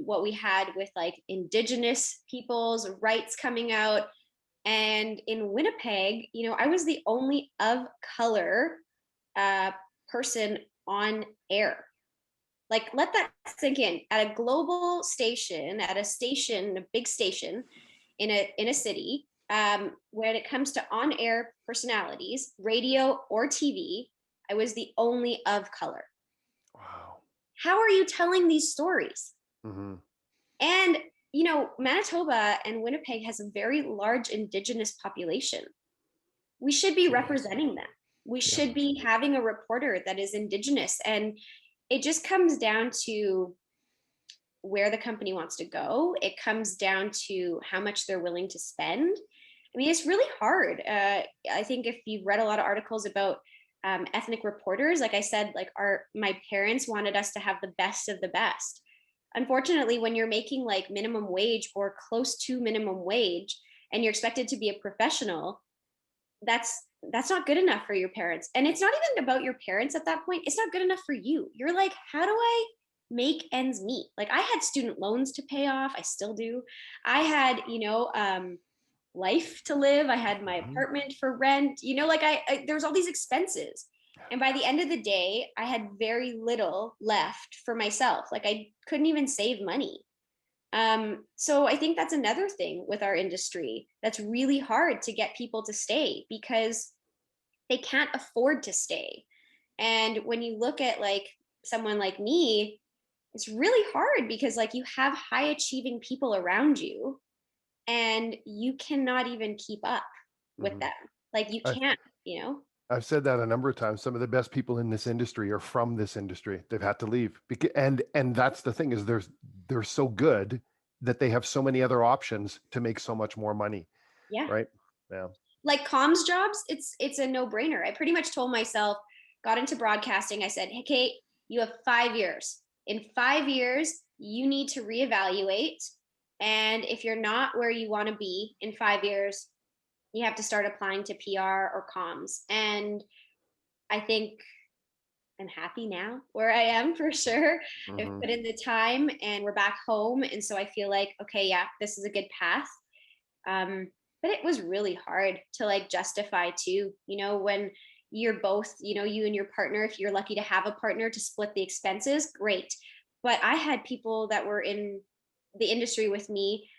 Speaker 3: what we had with like Indigenous people's rights coming out. And in Winnipeg, I was the only of color person on air. Like, let that sink in. At a global station, a big station, in a city, when it comes to on-air personalities, radio or TV, I was the only of color.
Speaker 4: Wow.
Speaker 3: How are you telling these stories?
Speaker 4: Mm-hmm.
Speaker 3: And, Manitoba and Winnipeg has a very large Indigenous population. We should be representing them. We should be having a reporter that is Indigenous. And it just comes down to where the company wants to go. It comes down to how much they're willing to spend. I mean, it's really hard. I think if you've read a lot of articles about ethnic reporters, like I said, like my parents wanted us to have the best of the best. Unfortunately, when you're making like minimum wage or close to minimum wage and you're expected to be a professional, that's not good enough for your parents. And it's not even about your parents at that point. It's not good enough for you. You're like, how do I make ends meet? Like I had student loans to pay off. I still do. I had, life to live. I had my apartment for rent, like there was all these expenses. And by the end of the day, I had very little left for myself. Like I couldn't even save money. So I think that's another thing with our industry that's really hard to get people to stay because they can't afford to stay. And when you look at like someone like me, it's really hard because like you have high achieving people around you and you cannot even keep up with them. Like you can't,
Speaker 4: I've said that a number of times. Some of the best people in this industry are from this industry. They've had to leave. And that's the thing is they're so good that they have so many other options to make so much more money.
Speaker 3: Yeah.
Speaker 4: Right. Yeah.
Speaker 3: Like comms jobs, it's a no-brainer. I pretty much told myself, got into broadcasting. I said, hey, Kate, you have 5 years. In 5 years, you need to reevaluate. And if you're not where you want to be in 5 years, you have to start applying to PR or comms. And I think I'm happy now where I am for sure. I've put in the time and we're back home. And so I feel like, okay, yeah, this is a good path. But it was really hard to like justify too, when you're both, you and your partner, if you're lucky to have a partner to split the expenses, great. But I had people that were in the industry with me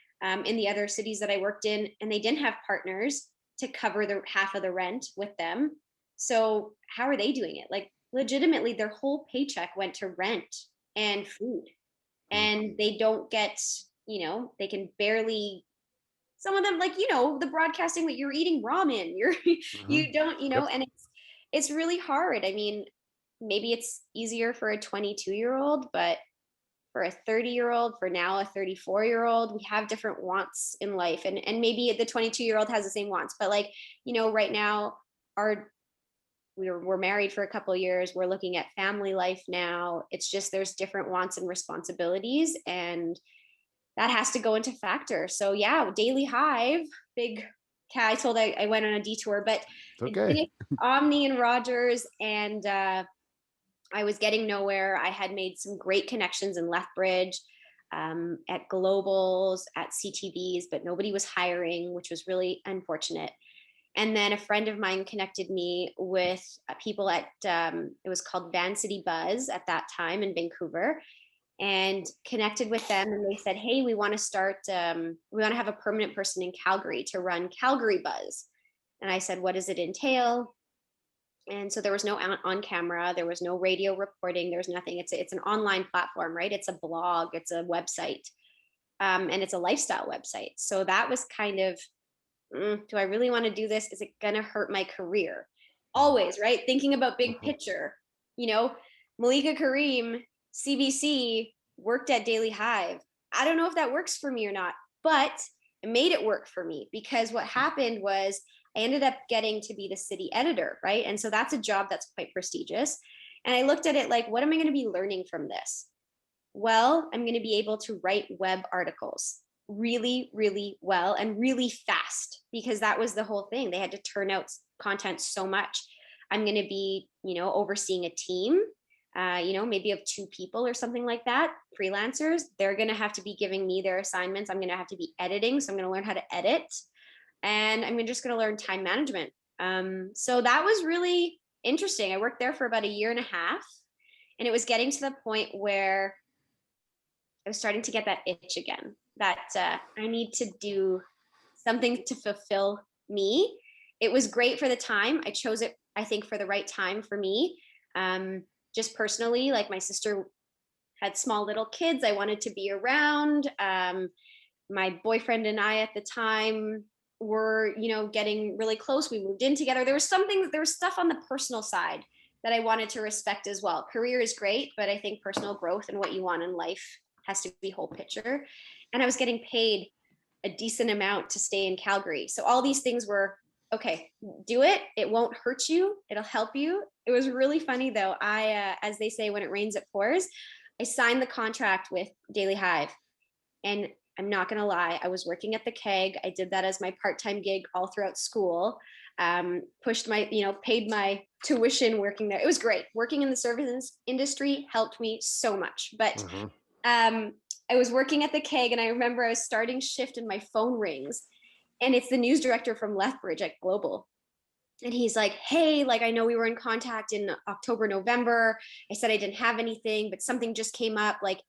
Speaker 3: in the other cities that I worked in, and they didn't have partners to cover the half of the rent with them. So how are they doing it? Like legitimately, their whole paycheck went to rent and food, and they don't get, they can barely. Some of them, like the broadcasting that you're eating ramen, you don't, and it's really hard. I mean, maybe it's easier for a 22-year-old, but for a 30-year-old, for now a 34-year-old, we have different wants in life, and maybe the 22-year-old has the same wants, but like right now we're married for a couple of years, we're looking at family life now. It's just there's different wants and responsibilities, and that has to go into factor. So yeah, Daily Hive, big cat. I told I went on a detour, but
Speaker 4: okay.
Speaker 3: Omni and Rogers, and I was getting nowhere. I had made some great connections in Lethbridge, at Globals, at CTVs, but nobody was hiring, which was really unfortunate. And then a friend of mine connected me with people at, it was called Van City Buzz at that time in Vancouver, and connected with them. And they said, hey, we want to start, we want to have a permanent person in Calgary to run Calgary Buzz. And I said, what does it entail? And so there was no on camera, there was no radio reporting, there was nothing. It's an online platform, right? It's a blog, it's a website, and it's a lifestyle website. So that was kind of, do I really want to do this? Is it gonna hurt my career? Always, right? Thinking about big picture. Malika Karim, CBC, worked at Daily Hive. I don't know if that works for me or not, but it made it work for me, because what happened was I ended up getting to be the city editor, right? And so that's a job that's quite prestigious. And I looked at it like, what am I going to be learning from this? Well, I'm going to be able to write web articles really, really well and really fast, because that was the whole thing. They had to turn out content so much. I'm going to be, overseeing a team, maybe of 2 people or something like that, freelancers. They're going to have to be giving me their assignments. I'm going to have to be editing. So I'm going to learn how to edit, and I'm just going to learn time management. So that was really interesting. I worked there for about 1.5 years, and it was getting to the point where I was starting to get that itch again, that I need to do something to fulfill me. It was great for the time. I chose it, I think, for the right time for me. Just personally, like my sister had small little kids I wanted to be around. My boyfriend and I at the time were, getting really close. We moved in together. There was stuff on the personal side that I wanted to respect as well. Career is great, but I think personal growth and what you want in life has to be whole picture. And I was getting paid a decent amount to stay in Calgary. So all these things were, okay, do it. It won't hurt you. It'll help you. It was really funny though. As they say, when it rains, it pours. I signed the contract with Daily Hive, and I'm not going to lie, I was working at the keg. I did that as my part-time gig all throughout school. Pushed my, paid my tuition working there. It was great. Working in the services industry helped me so much. But I was working at the keg, and I remember I was starting shift and my phone rings, and it's the news director from Lethbridge at Global. And he's like, hey, like, I know we were in contact in October, November. I said I didn't have anything, but something just came up. Like,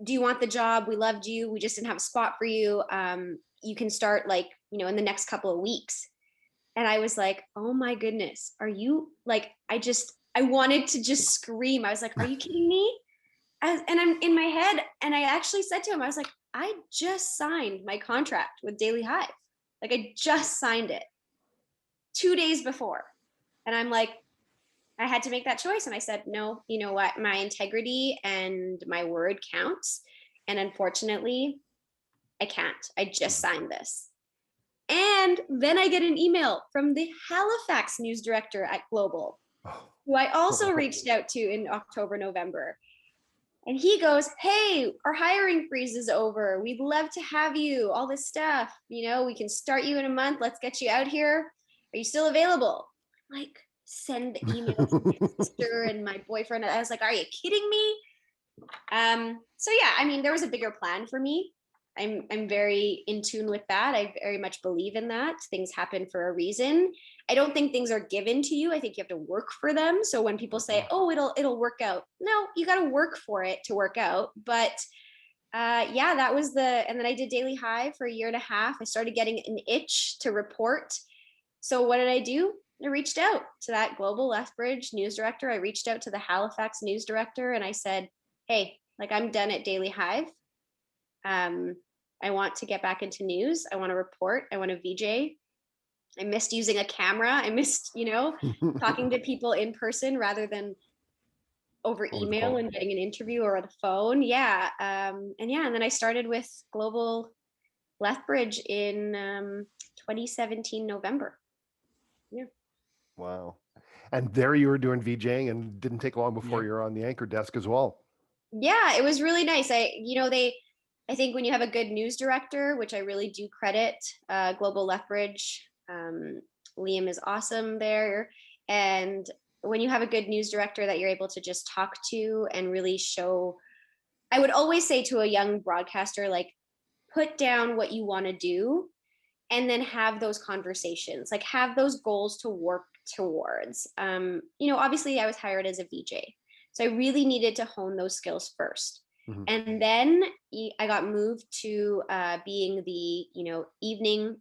Speaker 3: do you want the job? We loved you. We just didn't have a spot for you. You can start in the next couple of weeks. And I was like, oh my goodness, are you like, I wanted to just scream. I was like, are you kidding me? And I'm in my head. And I actually said to him, I was like, I just signed my contract with Daily Hive. Like, I just signed it 2 days before. And I'm like, I had to make that choice. And I said, no, you know what? My integrity and my word counts. And unfortunately, I can't. I just signed this. And then I get an email from the Halifax news director at Global, who I also reached out to in October, November. And he goes, hey, our hiring freeze is over. We'd love to have you, all this stuff. We can start you in a month. Let's get you out here. Are you still available? I'm like, send the email to my sister and my boyfriend. I was like, are you kidding me? So yeah, there was a bigger plan for me. I'm very in tune with that. I very much believe in that. Things happen for a reason. I don't think things are given to you. I think you have to work for them. So when people say, oh, it'll work out. No, you got to work for it to work out. But that was and then I did Daily Hive for 1.5 years. I started getting an itch to report. So what did I do? I reached out to that Global Lethbridge news director. I reached out to the Halifax news director, and I said, hey, like, I'm done at Daily Hive. I want to get back into news. I want to report. I want to VJ. I missed using a camera. I missed, talking to people in person rather than over email and getting an interview or the phone. Yeah. And then I started with Global Lethbridge in 2017, November. Yeah.
Speaker 4: Wow. And there you were doing VJing, and didn't take long before you're on the anchor desk as well.
Speaker 3: Yeah, it was really nice. I think when you have a good news director, which I really do credit Global Lethbridge, Liam is awesome there. And when you have a good news director that you're able to just talk to and really show, I would always say to a young broadcaster, like, put down what you want to do and then have those conversations, like have those goals to work towards. Obviously I was hired as a VJ, so I really needed to hone those skills first. Mm-hmm. And then I got moved to being the, evening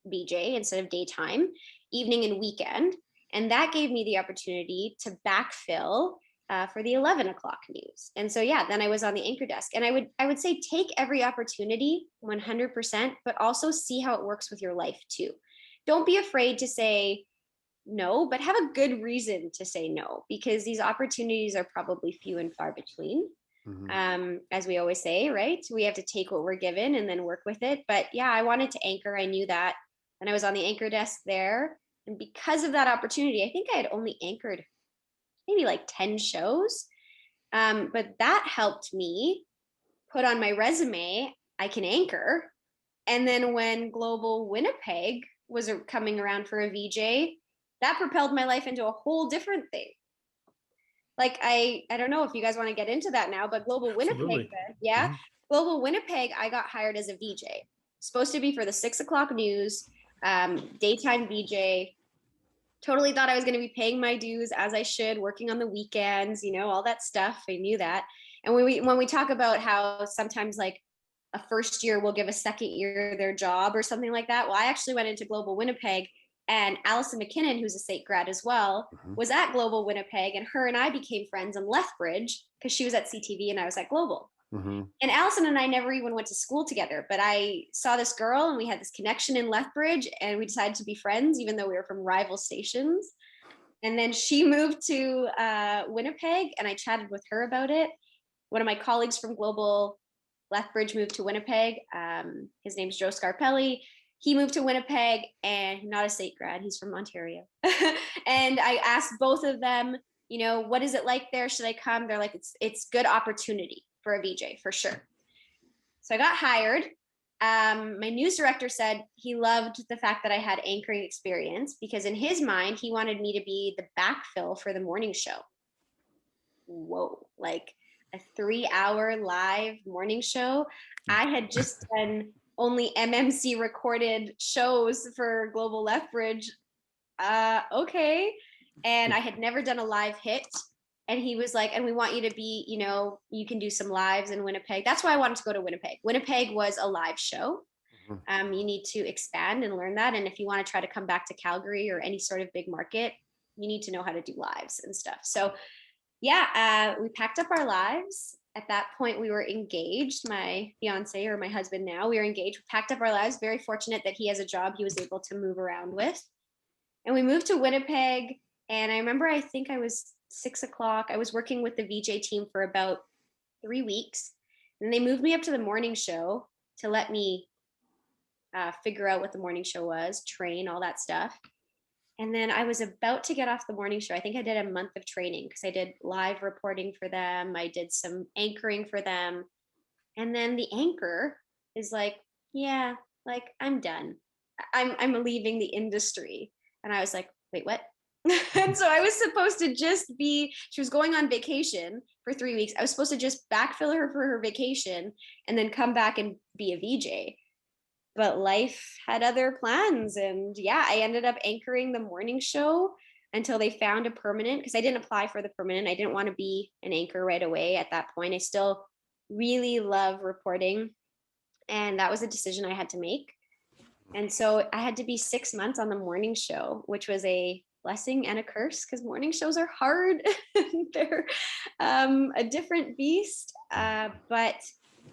Speaker 3: VJ instead of daytime, evening and weekend. And that gave me the opportunity to backfill for the 11 o'clock news. And so, then I was on the anchor desk, and I would say take every opportunity 100%, but also see how it works with your life too. Don't be afraid to say no, but have a good reason to say no, because these opportunities are probably few and far between. Mm-hmm. As we always say, right? We have to take what we're given and then work with it. But I wanted to anchor. I knew that. And I was on the anchor desk there. And because of that opportunity, I think I had only anchored maybe like 10 shows. But that helped me put on my resume, I can anchor. And then when Global Winnipeg was coming around for a VJ, that propelled my life into a whole different thing. Like, I don't know if you guys want to get into that now, but Global Winnipeg, mm-hmm. Global Winnipeg, I got hired as a VJ. Supposed to be for the 6 o'clock news, daytime VJ. Totally thought I was going to be paying my dues as I should, working on the weekends, all that stuff. I knew that. And when we talk about how sometimes, like, a first year will give a second year their job or something like that. Well, I actually went into Global Winnipeg, and Allison McKinnon, who's a SAIT grad as well, was at Global Winnipeg, and her and I became friends in Lethbridge because she was at CTV and I was at Global. And Allison and I never even went to school together, but I saw this girl and we had this connection in Lethbridge, and we decided to be friends, even though we were from rival stations. And then she moved to Winnipeg, and I chatted with her about it. One of my colleagues from Global Lethbridge moved to Winnipeg. His name's Joe Scarpelli. He moved to Winnipeg, and not a SAIT grad, he's from Ontario. And I asked both of them, you know, what is it like there? Should I come? They're like, it's good opportunity for a VJ for sure. So I got hired. My news director said he loved the fact that I had anchoring experience, because in his mind, he wanted me to be the backfill for the morning show. Whoa, like a 3-hour live morning show. I had just done only MMC recorded shows for Global Lethbridge. Okay. And I had never done a live hit. And he was like, and we want you to be, you know, you can do some lives in Winnipeg. That's why I wanted to go to Winnipeg. Winnipeg was a live show. You need to expand and learn that. And if you want to try to come back to Calgary or any sort of big market, you need to know how to do lives and stuff. So yeah, we packed up our lives. At that point, we were engaged. My fiance, or my husband now, we were engaged. We packed up our lives. Very fortunate that he has a job he was able to move around with. And we moved to Winnipeg. And I remember, I think I was 6 o'clock. I was working with the VJ team for about 3 weeks. And they moved me up to the morning show to let me figure out what the morning show was, train, all that stuff. And then I was about to get off the morning show. I think I did a month of training because I did live reporting for them. I did some anchoring for them. And then the anchor is like, yeah, like I'm done. I'm leaving the industry. And I was like, wait, what? And so I was supposed to just be, she was going on vacation for 3 weeks. I was supposed to just backfill her for her vacation and then come back and be a VJ. But life had other plans. And yeah, I ended up anchoring the morning show until they found a permanent, because I didn't apply for the permanent. I didn't want to be an anchor right away at that point. I still really love reporting. And that was a decision I had to make. And so I had to be 6 months on the morning show, which was a blessing and a curse, because morning shows are hard. They're a different beast. But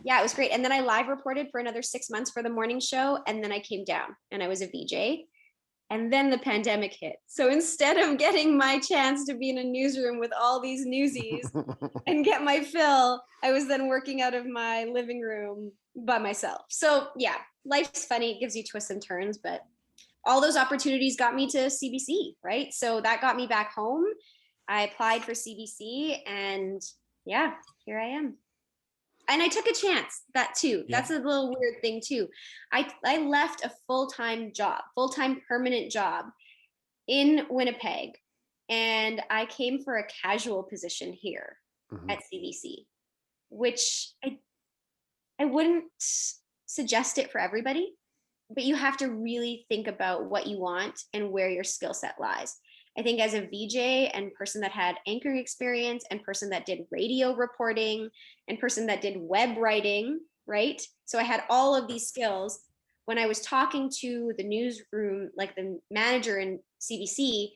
Speaker 3: yeah, it was great. And then I live reported for another 6 months for the morning show. And then I came down and I was a VJ. And then the pandemic hit. So instead of getting my chance to be in a newsroom with all these newsies and get my fill, I was then working out of my living room by myself. So yeah, life's funny. It gives you twists and turns, but all those opportunities got me to CBC, right? So that got me back home. I applied for CBC, and yeah, here I am. And I took a chance, that too. Yeah. That's a little weird thing too. I left a full-time job, full-time permanent job in Winnipeg, and I came for a casual position here at CBC, which I wouldn't suggest it for everybody, but you have to really think about what you want and where your skill set lies. I think as a VJ and person that had anchoring experience and person that did radio reporting and person that did web writing, right? So I had all of these skills. When I was talking to the newsroom, like the manager in CBC,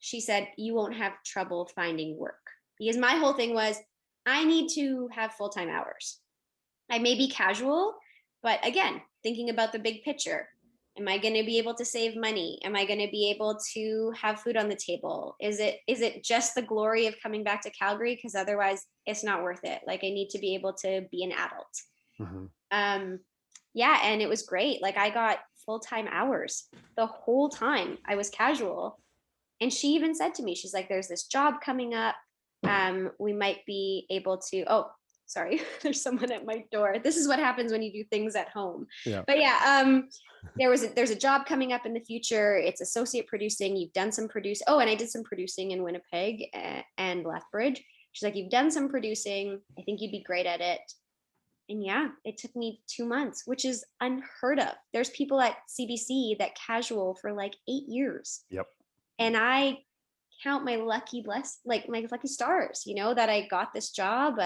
Speaker 3: she said, you won't have trouble finding work. Because my whole thing was, I need to have full-time hours. I may be casual, but again, thinking about the big picture. Am I going to be able to save money? Am I going to be able to have food on the table? Is it just the glory of coming back to Calgary? Because otherwise it's not worth it. Like I need to be able to be an adult. Yeah. And it was great. Like I got full-time hours the whole time I was casual. And she even said to me, she's like, there's this job coming up. We might be able to, oh, sorry, there's someone at my door. This is what happens when you do things at home. Yeah. But yeah, there's a job coming up in the future. It's associate producing. You've done some Oh, and I did some producing in Winnipeg and Lethbridge. She's like, you've done some producing. I think you'd be great at it. And yeah, it took me 2 months, which is unheard of. There's people at CBC that casual for like 8 years. Yep. And I count my lucky my lucky stars, that I got this job.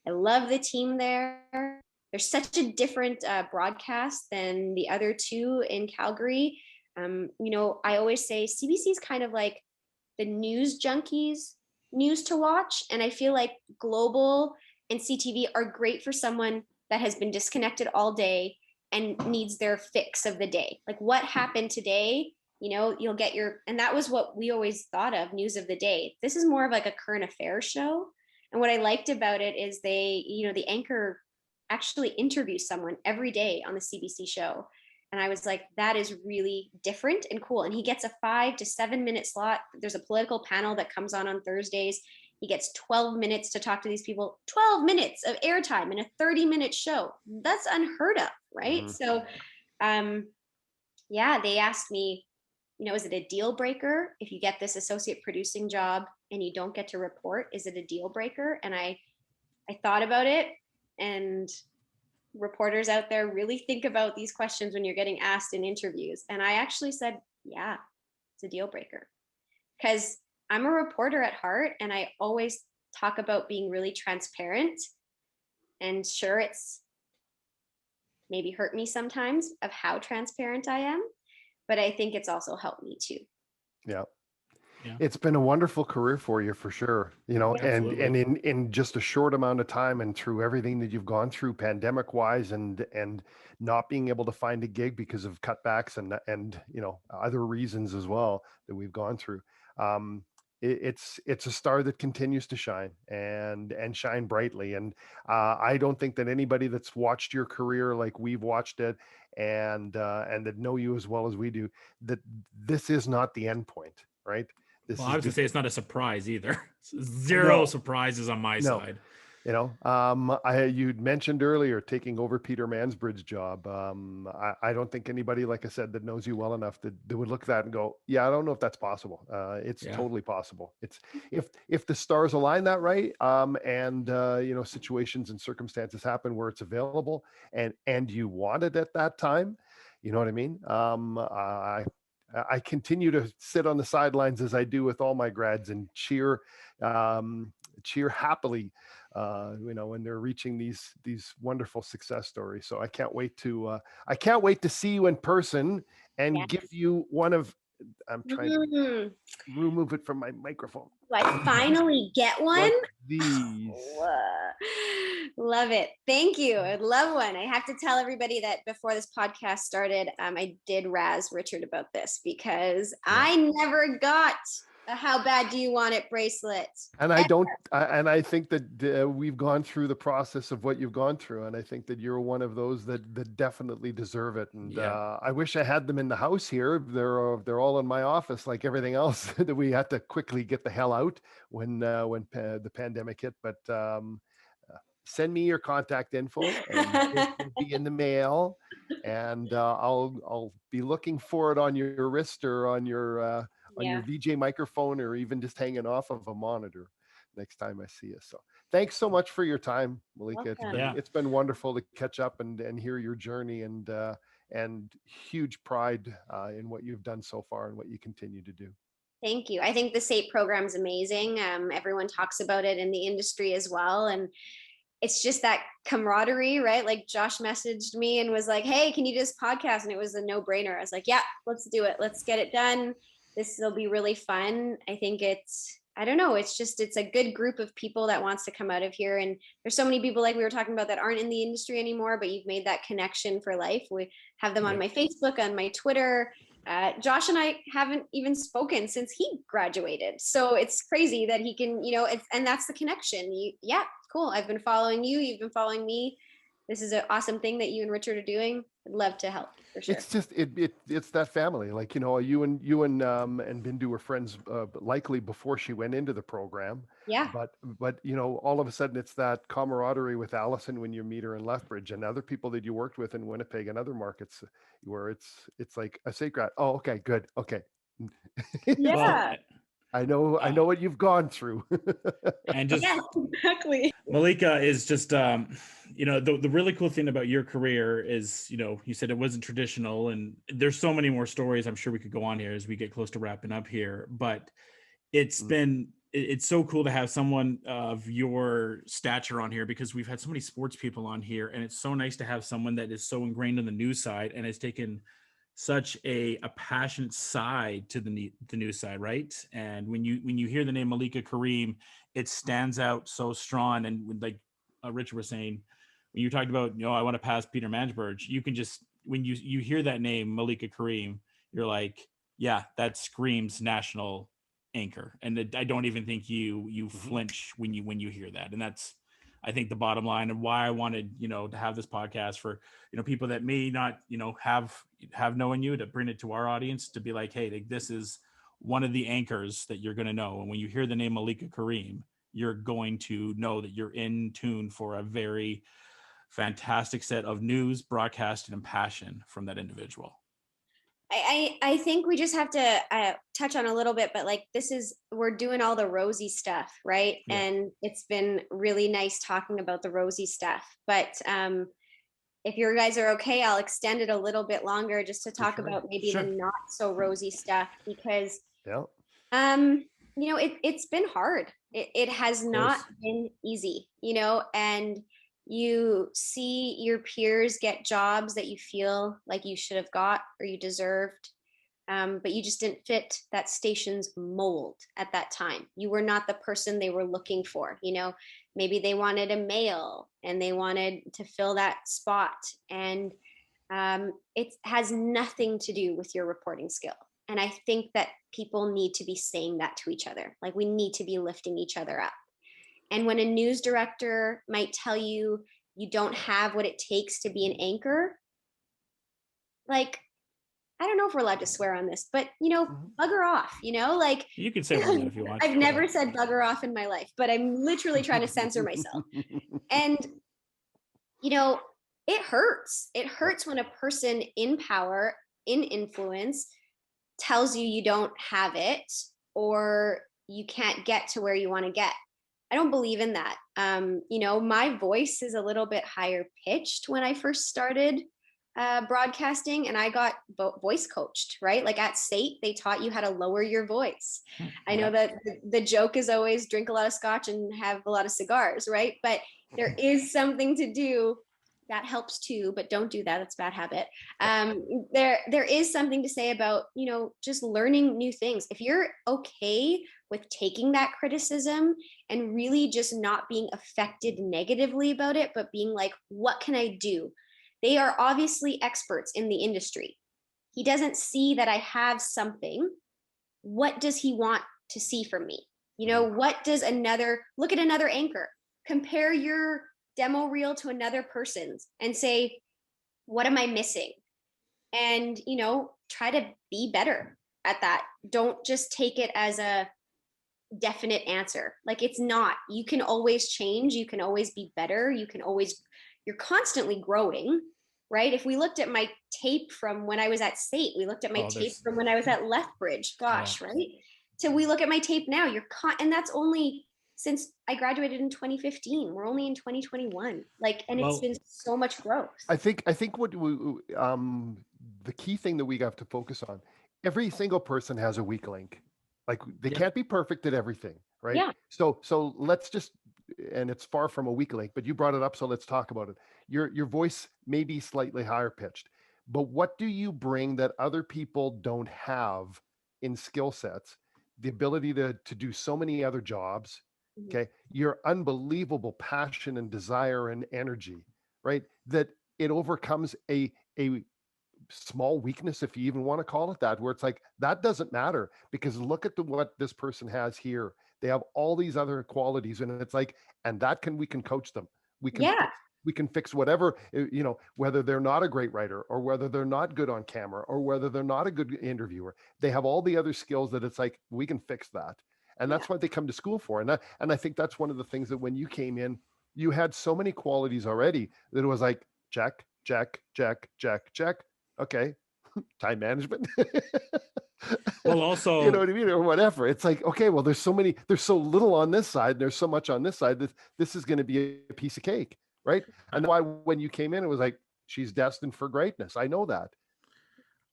Speaker 3: I love the team there. there's such a different broadcast than the other two in Calgary. I always say CBC is kind of like the news junkies news to watch. And I feel like Global and CTV are great for someone that has been disconnected all day and needs their fix of the day. Like what happened today, you'll get and that was what we always thought of, news of the day. This is more of like a current affairs show. And what I liked about it is the anchor actually interviews someone every day on the CBC show. And I was like, that is really different and cool. And he gets a 5 to 7 minute slot. There's a political panel that comes on Thursdays. He gets 12 minutes to talk to these people, 12 minutes of airtime in a 30-minute show. That's unheard of, right? Mm-hmm. So, they asked me, is it a deal breaker if you get this associate producing job and you don't get to report? Is it a deal breaker? And I thought about it, and reporters out there really think about these questions when you're getting asked in interviews. And I actually said, yeah, it's a deal breaker, because I'm a reporter at heart, and I always talk about being really transparent. And sure, it's maybe hurt me sometimes of how transparent I am, but I think it's also helped me too.
Speaker 4: Yeah. It's been a wonderful career for you, for sure. And in just a short amount of time, and through everything that you've gone through pandemic wise, and not being able to find a gig because of cutbacks and other reasons as well that we've gone through. It's a star that continues to shine and shine brightly. And I don't think that anybody that's watched your career like we've watched it, and that know you as well as we do, that this is not the end point, right?
Speaker 2: I was gonna say it's not a surprise either. Zero surprises on my side.
Speaker 4: You'd mentioned earlier taking over Peter Mansbridge's job. I don't think anybody, like I said, that knows you well enough that would look at that and go, yeah, I don't know if that's possible. It's totally possible. It's if the stars align that right, and situations and circumstances happen where it's available and you want it at that time, you know what I mean? I continue to sit on the sidelines as I do with all my grads and cheer happily, when they're reaching these wonderful success stories. So I can't wait to see you in person and give you one of. I'm trying to remove it from my microphone.
Speaker 3: Do I finally get one?
Speaker 4: These.
Speaker 3: Love it. Thank you. I'd love one. I have to tell everybody that before this podcast started, I did razz Richard about this, because I never got a "how bad do you want it" bracelet.
Speaker 4: And I think that we've gone through the process of what you've gone through, and I think that you're one of those that definitely deserve it. And I wish I had them in the house here. They're all in my office, like everything else that we had to quickly get the hell out when the pandemic hit. But send me your contact info, and it will be in the mail, and I'll be looking for it on your wrist or on your VJ microphone, or even just hanging off of a monitor next time I see you. So thanks so much for your time, Malika. It's been wonderful to catch up and hear your journey, and huge pride in what you've done so far and what you continue to do.
Speaker 3: Thank you. I think the SAIT program is amazing. Everyone talks about it in the industry as well. And it's just that camaraderie, right? Like Josh messaged me and was like, hey, can you do this podcast? And it was a no-brainer. I was like, yeah, let's do it. Let's get it done. This will be really fun. I think it's a good group of people that wants to come out of here. And there's so many people, like we were talking about, that aren't in the industry anymore, but you've made that connection for life. We have them on my Facebook, on my Twitter. Josh and I haven't even spoken since he graduated. So it's crazy that he can, and that's the connection. Cool. I've been following you. You've been following me. This is an awesome thing that you and Richard are doing. I'd love to help, for sure.
Speaker 4: It's just it's that family. Like, you and Bindu were friends likely before she went into the program.
Speaker 3: Yeah.
Speaker 4: But all of a sudden it's that camaraderie with Allison when you meet her in Lethbridge, and other people that you worked with in Winnipeg and other markets, where it's like a sacred. Oh, okay, good, okay.
Speaker 3: Yeah.
Speaker 4: I know what you've gone through.
Speaker 2: And just
Speaker 3: exactly.
Speaker 2: Malika is just, the really cool thing about your career is, you said it wasn't traditional, and there's so many more stories I'm sure we could go on here as we get close to wrapping up here, but it's been it's so cool to have someone of your stature on here, because we've had so many sports people on here, and it's so nice to have someone that is so ingrained in the news side and has taken such a passionate side to the news side, right? And when you hear the name Malika Karim, it stands out so strong. And like Richard was saying, when you talked about, I want to pass Peter Mansberg, you can just, when you hear that name Malika Karim, you're like, yeah, that screams national anchor. And I don't even think you flinch when you hear that. And that's, I think, the bottom line, and why I wanted, to have this podcast for, people that may not, have known you, to bring it to our audience, to be like, hey, this is one of the anchors that you're going to know. And when you hear the name Malika Karim, you're going to know that you're in tune for a very fantastic set of news, broadcast, and passion from that individual.
Speaker 3: I think we just have to touch on a little bit, but like, we're doing all the rosy stuff, right?
Speaker 2: Yeah.
Speaker 3: And it's been really nice talking about the rosy stuff. But if your guys are okay, I'll extend it a little bit longer just to talk about maybe the not so rosy stuff, because it's been hard. It has not been easy, and you see your peers get jobs that you feel like you should have got or you deserved, but you just didn't fit that station's mold at that time. You were not the person they were looking for. Maybe they wanted a male and they wanted to fill that spot. And it has nothing to do with your reporting skill. And I think that people need to be saying that to each other. Like, we need to be lifting each other up. And when a news director might tell you you don't have what it takes to be an anchor, like, I don't know if we're allowed to swear on this, but, bugger off, like,
Speaker 2: you can say that if you want.
Speaker 3: I've never said bugger off in my life, but I'm literally trying to censor myself. And, it hurts. It hurts when a person in power, in influence, tells you don't have it, or you can't get to where you want to get. I don't believe in that. My voice is a little bit higher pitched when I first started broadcasting, and I got voice coached, right? Like at SAIT, they taught you how to lower your voice. I know that the joke is always drink a lot of scotch and have a lot of cigars, right? But there is something to do that helps too, but don't do that. It's a bad habit. There is something to say about, just learning new things. If you're okay with taking that criticism and really just not being affected negatively about it, but being like, what can I do? They are obviously experts in the industry. He doesn't see that I have something. What does he want to see from me? What does look at another anchor, compare your demo reel to another person's and say, what am I missing? And, try to be better at that. Don't just take it as a definite answer. Like, it's not. You can always change. You can always be better. You're constantly growing, right? If we looked at my tape from when I was at SAIT, we looked at my tape from when I was at Lethbridge, right? So we look at my tape now, and that's only since I graduated in 2015. We're only in 2021. It's been so much growth.
Speaker 4: I think what the key thing that we have to focus on, every single person has a weak link. Like, they can't be perfect at everything, right?
Speaker 3: Yeah.
Speaker 4: So let's just, and it's far from a weak link, but you brought it up, so let's talk about it. Your voice may be slightly higher pitched, but what do you bring that other people don't have in skill sets? The ability to do so many other jobs. Okay, your unbelievable passion and desire and energy, right? That it overcomes a small weakness, if you even want to call it that, where it's like, that doesn't matter, because look at what this person has here. They have all these other qualities, and it's like, and we can coach them. We can fix whatever, whether they're not a great writer, or whether they're not good on camera, or whether they're not a good interviewer. They have all the other skills that it's like, we can fix that. And that's what they come to school for. And I think that's one of the things that when you came in, you had so many qualities already that it was like, check, check, check, check, check. Okay. Time management.
Speaker 2: Well, also,
Speaker 4: you know what I mean? Or whatever. It's like, okay, well, there's so little on this side, and there's so much on this side, that this is going to be a piece of cake. Right. And why, when you came in, it was like, she's destined for greatness. I know that.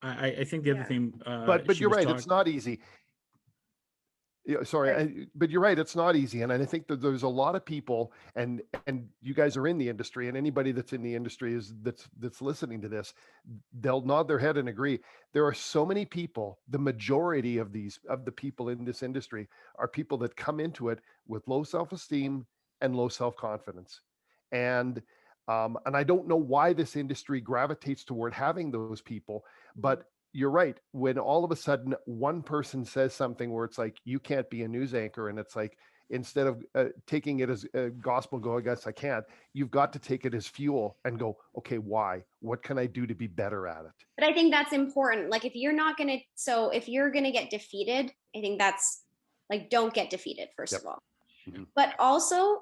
Speaker 2: I think the other thing,
Speaker 4: but you're right. It's not easy. Yeah, sorry, but you're right. It's not easy, and I think that there's a lot of people, and you guys are in the industry, and anybody that's in the industry that's listening to this, they'll nod their head and agree. There are so many people. The majority of the people in this industry are people that come into it with low self-esteem and low self-confidence, and I don't know why this industry gravitates toward having those people, but you're right. When all of a sudden one person says something where it's like, you can't be a news anchor, and it's like, instead of taking it as gospel, go, I guess I can't, you've got to take it as fuel and go, okay, why? What can I do to be better at it?
Speaker 3: But I think that's important. Like if you're going to get defeated, I think that's like, don't get defeated, first of all.
Speaker 4: Mhm.
Speaker 3: But also,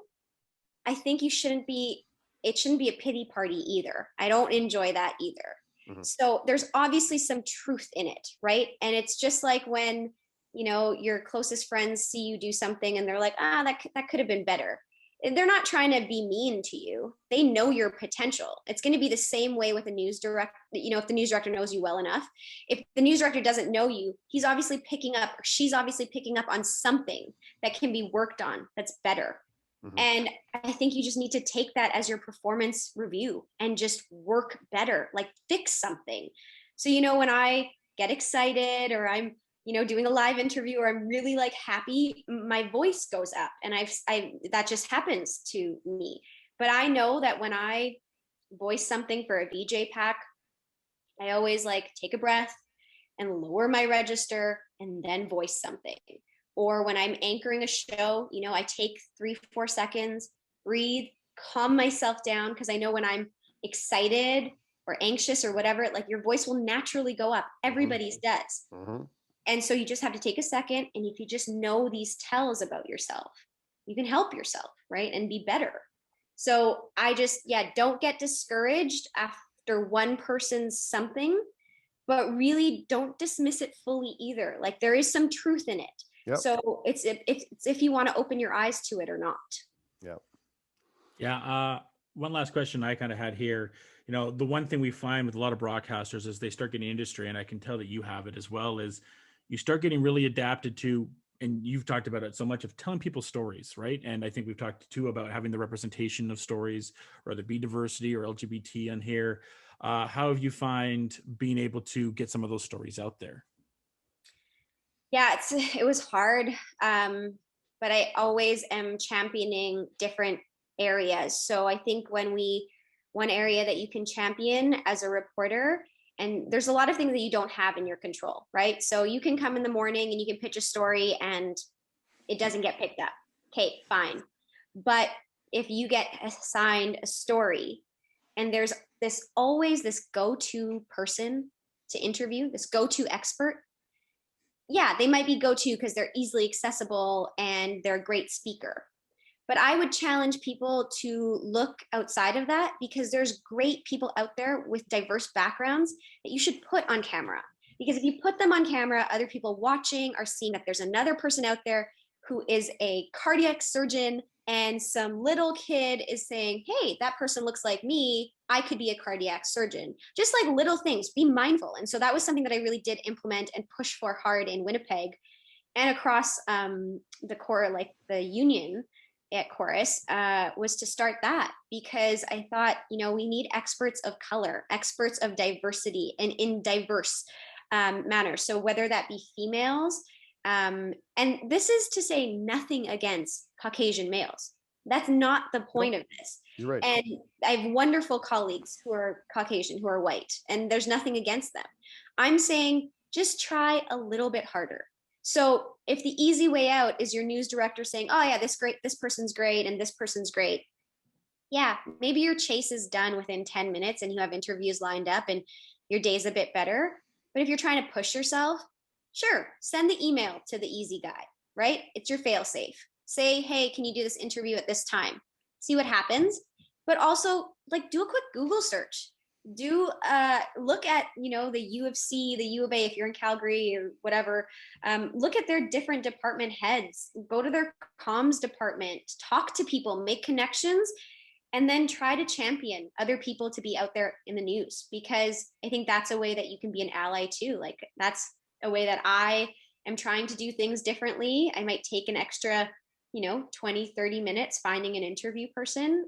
Speaker 3: I think it shouldn't be a pity party either. I don't enjoy that either.
Speaker 4: Mhm.
Speaker 3: So there's obviously some truth in it, right? And it's just like when, your closest friends see you do something and they're like, that could have been better. They're not trying to be mean to you. They know your potential. It's going to be the same way with a news director. If the news director knows you well enough, if the news director doesn't know you, he's obviously picking up, or she's obviously picking up on something that can be worked on that's better.
Speaker 4: Mhm.
Speaker 3: And I think you just need to take that as your performance review and just work better, like fix something. So, when I get excited, or I'm, doing a live interview, or I'm really like happy, my voice goes up, and I that just happens to me. But I know that when I voice something for a VJ pack, I always like take a breath and lower my register and then voice something. Or when I'm anchoring a show, I take 3-4 seconds, breathe, calm myself down, because I know when I'm excited or anxious or whatever, like your voice will naturally go up. Everybody's does.
Speaker 4: Mhm.
Speaker 3: And so you just have to take a second. And if you just know these tells about yourself, you can help yourself, right? And be better. So don't get discouraged after one person's something, but really don't dismiss it fully either. Like there is some truth in it.
Speaker 4: Yep.
Speaker 3: So it's if you want to open your eyes to it or not.
Speaker 4: Yeah.
Speaker 2: Yeah. One last question I kind of had here. The one thing we find with a lot of broadcasters is they start getting industry, and I can tell that you have it as well, is you start getting really adapted to, and you've talked about it so much, of telling people stories, right? And I think we've talked too about having the representation of stories, whether it be diversity or LGBT on here. How have you find being able to get some of those stories out there?
Speaker 3: Yeah, it was hard, but I always am championing different areas. So I think one area that you can champion as a reporter, and there's a lot of things that you don't have in your control, right? So you can come in the morning and you can pitch a story and it doesn't get picked up. Okay, fine. But if you get assigned a story and there's always this go-to person to interview, this go-to expert, yeah, they might be go-to because they're easily accessible and they're a great speaker. But I would challenge people to look outside of that, because there's great people out there with diverse backgrounds that you should put on camera. Because if you put them on camera, other people watching are seeing that there's another person out there who is a cardiac surgeon, and some little kid is saying, hey, that person looks like me, I could be a cardiac surgeon. Just like little things, be mindful. And so that was something that I really did implement and push for hard in Winnipeg and across the core, like the union at Chorus, was to start that, because I thought, we need experts of color, experts of diversity, and in diverse manners. So whether that be females, and this is to say nothing against Caucasian males. That's not the point of this.
Speaker 4: You're right.
Speaker 3: And I have wonderful colleagues who are Caucasian, who are white, and there's nothing against them. I'm saying just try a little bit harder. So if the easy way out is your news director saying, oh yeah, this person's great and this person's great, yeah, maybe your chase is done within 10 minutes and you have interviews lined up and your day's a bit better. But if you're trying to push yourself, sure, send the email to the easy guy, right? It's your fail safe. Say, hey, can you do this interview at this time? See what happens. But also, like, do a quick Google search. Look at, the U of C, the U of A, if you're in Calgary or whatever. Look at their different department heads. Go to their comms department. Talk to people. Make connections. And then try to champion other people to be out there in the news, because I think that's a way that you can be an ally too. Like that's a way that I am trying to do things differently. I might take an extra, 20, 30 minutes finding an interview person.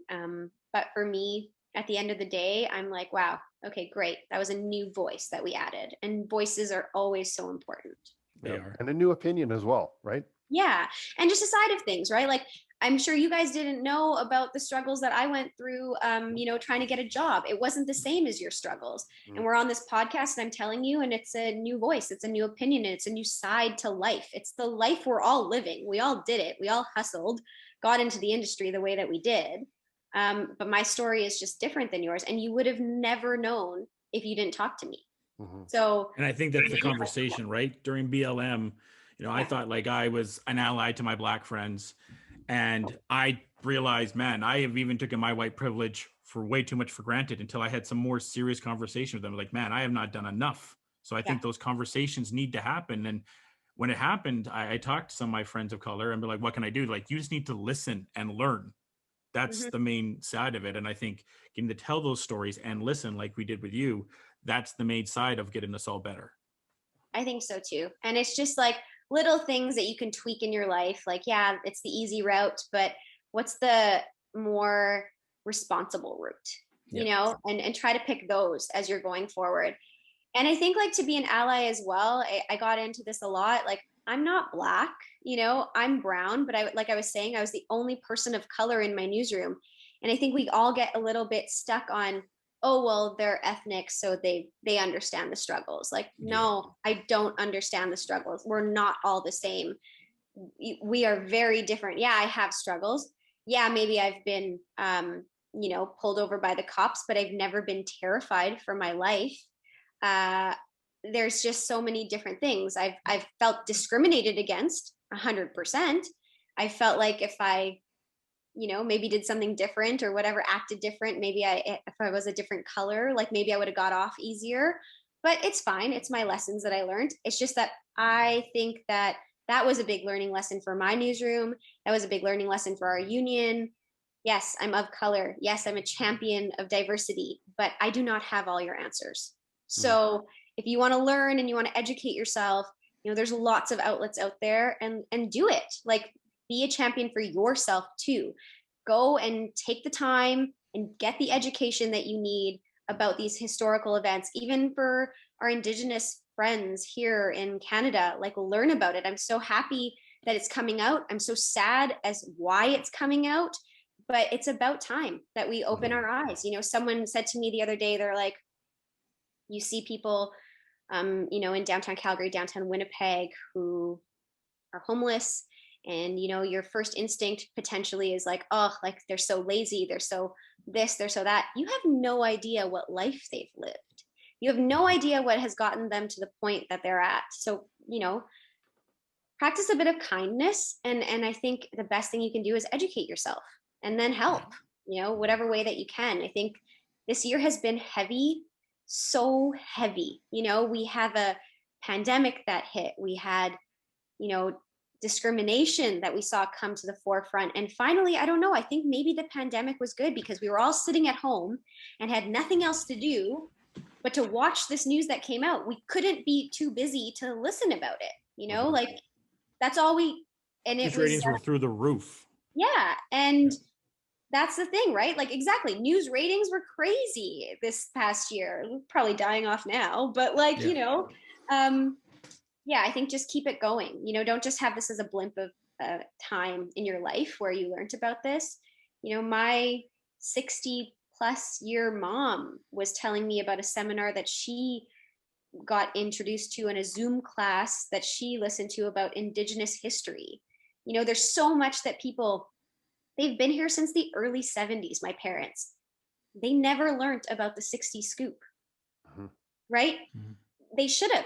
Speaker 3: But for me, at the end of the day, I'm like, wow, okay, great. That was a new voice that we added. And voices are always so important.
Speaker 2: They are.
Speaker 4: And a new opinion as well, right?
Speaker 3: Yeah. And just a side of things, right? Like, I'm sure you guys didn't know about the struggles that I went through, trying to get a job. It wasn't the same as your struggles. And we're on this podcast and I'm telling you, and it's a new voice, it's a new opinion, and it's a new side to life. It's the life we're all living. We all did it. We all hustled, got into the industry the way that we did. But my story is just different than yours. And you would have never known if you didn't talk to me. So,
Speaker 2: and I think that's the conversation, right? During BLM, I thought like I was an ally to my Black friends. And I realized, man, I have even taken my white privilege for way too much for granted until I had some more serious conversation with them. Like, man, I have not done enough. So I think those conversations need to happen. And when it happened, I talked to some of my friends of color and be like, what can I do? Like, you just need to listen and learn. That's the main side of it. And I think getting to tell those stories and listen like we did with you, that's the main side of getting us all better.
Speaker 3: I think so too. And it's just like little things that you can tweak in your life. Like, yeah, it's the easy route, but what's the more responsible route, and try to pick those as you're going forward. And I think like to be an ally as well, I got into this a lot. Like, I'm not Black, I'm brown, but like I was saying, I was the only person of color in my newsroom. And I think we all get a little bit stuck on, oh, well, they're ethnic, so they understand the struggles. Like, no, I don't understand the struggles. We're not all the same. We are very different. Yeah, I have struggles. Yeah, maybe I've been, pulled over by the cops, but I've never been terrified for my life. There's just so many different things. I've felt discriminated against 100%. I felt like if I maybe did something different or whatever, acted different. Maybe if I was a different color, like maybe I would have got off easier, but it's fine. It's my lessons that I learned. It's just that I think that was a big learning lesson for my newsroom. That was a big learning lesson for our union. Yes, I'm of color. Yes, I'm a champion of diversity, but I do not have all your answers. So if you want to learn and you want to educate yourself, there's lots of outlets out there and do it. Like, be a champion for yourself too. Go and take the time and get the education that you need about these historical events, even for our Indigenous friends here in Canada. Like, learn about it. I'm so happy that it's coming out. I'm so sad as why it's coming out, but it's about time that we open our eyes. Someone said to me the other day, they're like, you see people, in downtown Calgary, downtown Winnipeg, who are homeless. And, your first instinct potentially is like, oh, like they're so lazy. They're so this, they're so that. You have no idea what life they've lived. You have no idea what has gotten them to the point that they're at. So, practice a bit of kindness. And I think the best thing you can do is educate yourself and then help, whatever way that you can. I think this year has been heavy, so heavy. We have a pandemic that hit. We had, discrimination that we saw come to the forefront. And finally, I don't know, I think maybe the pandemic was good because we were all sitting at home and had nothing else to do but to watch this news that came out. We couldn't be too busy to listen about it, like that's all and it was,
Speaker 2: ratings were through the roof.
Speaker 3: Yeah. And that's the thing, right? Like, exactly. News ratings were crazy this past year. We're probably dying off now, but like, I think just keep it going. Don't just have this as a blimp of time in your life where you learned about this. My 60-plus-year mom was telling me about a seminar that she got introduced to in a Zoom class that she listened to about Indigenous history. There's so much that they've been here since the early 70s, my parents. They never learned about the 60s scoop, right? They should have.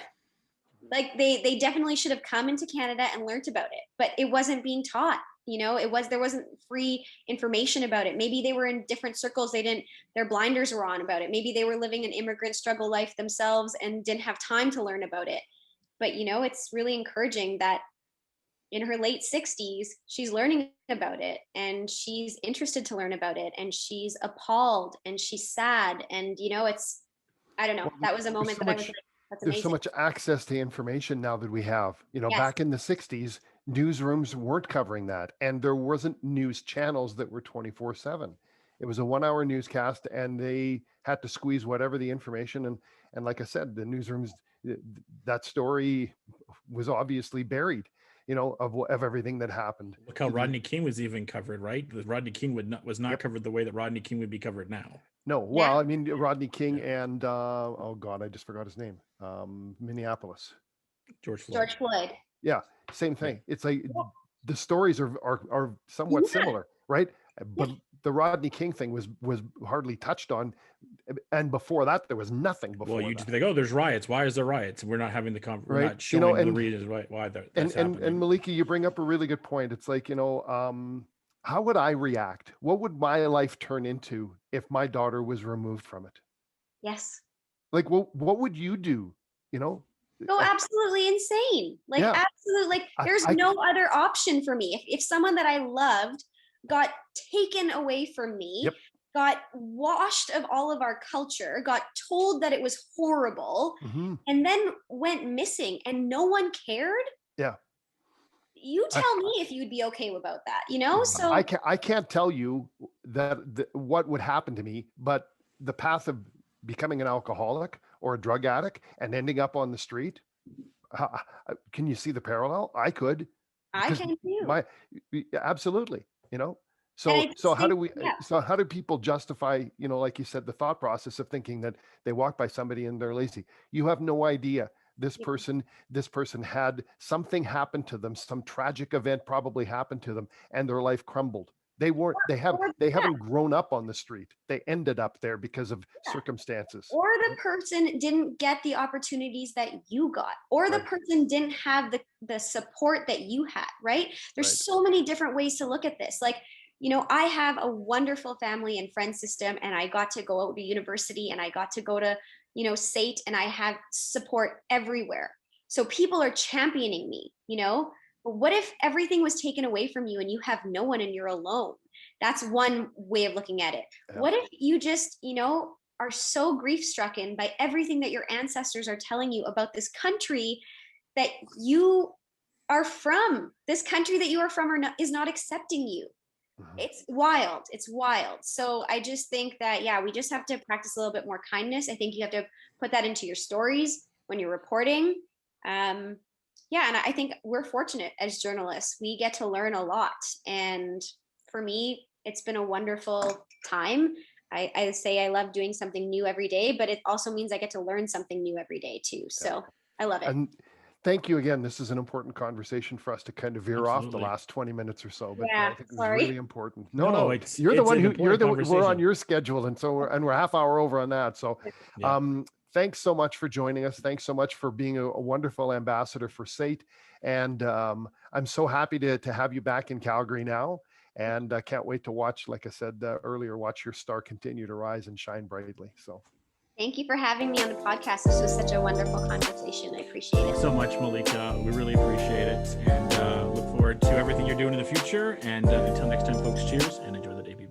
Speaker 3: Like, they definitely should have come into Canada and learned about it, but it wasn't being taught. There wasn't free information about it. Maybe they were in different circles. Their blinders were on about it. Maybe they were living an immigrant struggle life themselves and didn't have time to learn about it. But, it's really encouraging that in her late 60s, she's learning about it and she's interested to learn about it and she's appalled and she's sad. And, I don't know, that was a moment that I was like, That's
Speaker 4: there's so
Speaker 3: amazing.
Speaker 4: much access to information now that we have.
Speaker 3: Yes.
Speaker 4: Back in the 60s, newsrooms weren't covering that, and there wasn't news channels that were 24/7. It was a 1 hour newscast, and they had to squeeze whatever the information. And like I said, the newsrooms, that story was obviously buried, of everything that happened.
Speaker 2: Look how Rodney King was even covered, right? The Rodney King was not covered the way that Rodney King would be covered now.
Speaker 4: No, well, I mean, Rodney King and oh God, I just forgot his name. Minneapolis.
Speaker 2: George Floyd.
Speaker 3: George Floyd.
Speaker 4: Yeah, same thing. It's like the stories are somewhat similar, right? But the Rodney King thing was hardly touched on, and before that there was nothing before.
Speaker 2: Well, you
Speaker 4: that.
Speaker 2: just think, oh, there's riots. Why is there riots? We're not having the we're
Speaker 4: Right.
Speaker 2: not showing the reasons why that's happening.
Speaker 4: And Malika, you bring up a really good point. It's like, how would I react? What would my life turn into if my daughter was removed from it?
Speaker 3: Yes.
Speaker 4: Like, what would you do?
Speaker 3: Go absolutely insane. Like,
Speaker 4: Yeah.
Speaker 3: absolutely. Like, there's no other option for me. If someone that I loved got taken away from me,
Speaker 4: Yep.
Speaker 3: got washed of all of our culture, got told that it was horrible, and then went missing and no one cared.
Speaker 4: Yeah.
Speaker 3: You tell me if you'd be okay about that, So
Speaker 4: I can't tell you that what would happen to me, but the path of becoming an alcoholic or a drug addict and ending up on the street, can you see the parallel? I could.
Speaker 3: I can too.
Speaker 4: Absolutely. So how do people justify, like you said, the thought process of thinking that they walk by somebody and they're lazy? You have no idea. This person had something happen to them, some tragic event probably happened to them, and their life crumbled. They haven't grown up on the street. They ended up there because of circumstances.
Speaker 3: Or the person didn't get the opportunities that you got, or the person didn't have the support that you had, right? There's so many different ways to look at this. Like, I have a wonderful family and friend system, and I got to go out to university, and I got to go to, SAIT, and I have support everywhere. So people are championing me, But what if everything was taken away from you and you have no one and you're alone? That's one way of looking at it. Yeah. What if you just, are so grief-stricken by everything that your ancestors are telling you about this country that you are from? This country that you are from is not accepting you. It's wild. It's wild. So I just think that, we just have to practice a little bit more kindness. I think you have to put that into your stories when you're reporting. And I think we're fortunate as journalists. We get to learn a lot. And for me, it's been a wonderful time. I say I love doing something new every day, but it also means I get to learn something new every day too. So I love it.
Speaker 4: And thank you again. This is an important conversation for us to kind of veer off the last 20 minutes or so, but I think it's really important. No, you're the one we're on your schedule. And so we're half hour over on that. So, thanks so much for joining us. Thanks so much for being a wonderful ambassador for SAIT. And I'm so happy to have you back in Calgary now. And I can't wait to watch, like I said earlier, watch your star continue to rise and shine brightly. So
Speaker 3: thank you for having me on the podcast. This was such a wonderful conversation. I appreciate it.
Speaker 2: Thanks so much, Malika. We really appreciate it. And look forward to everything you're doing in the future. And until next time, folks, cheers and enjoy the day.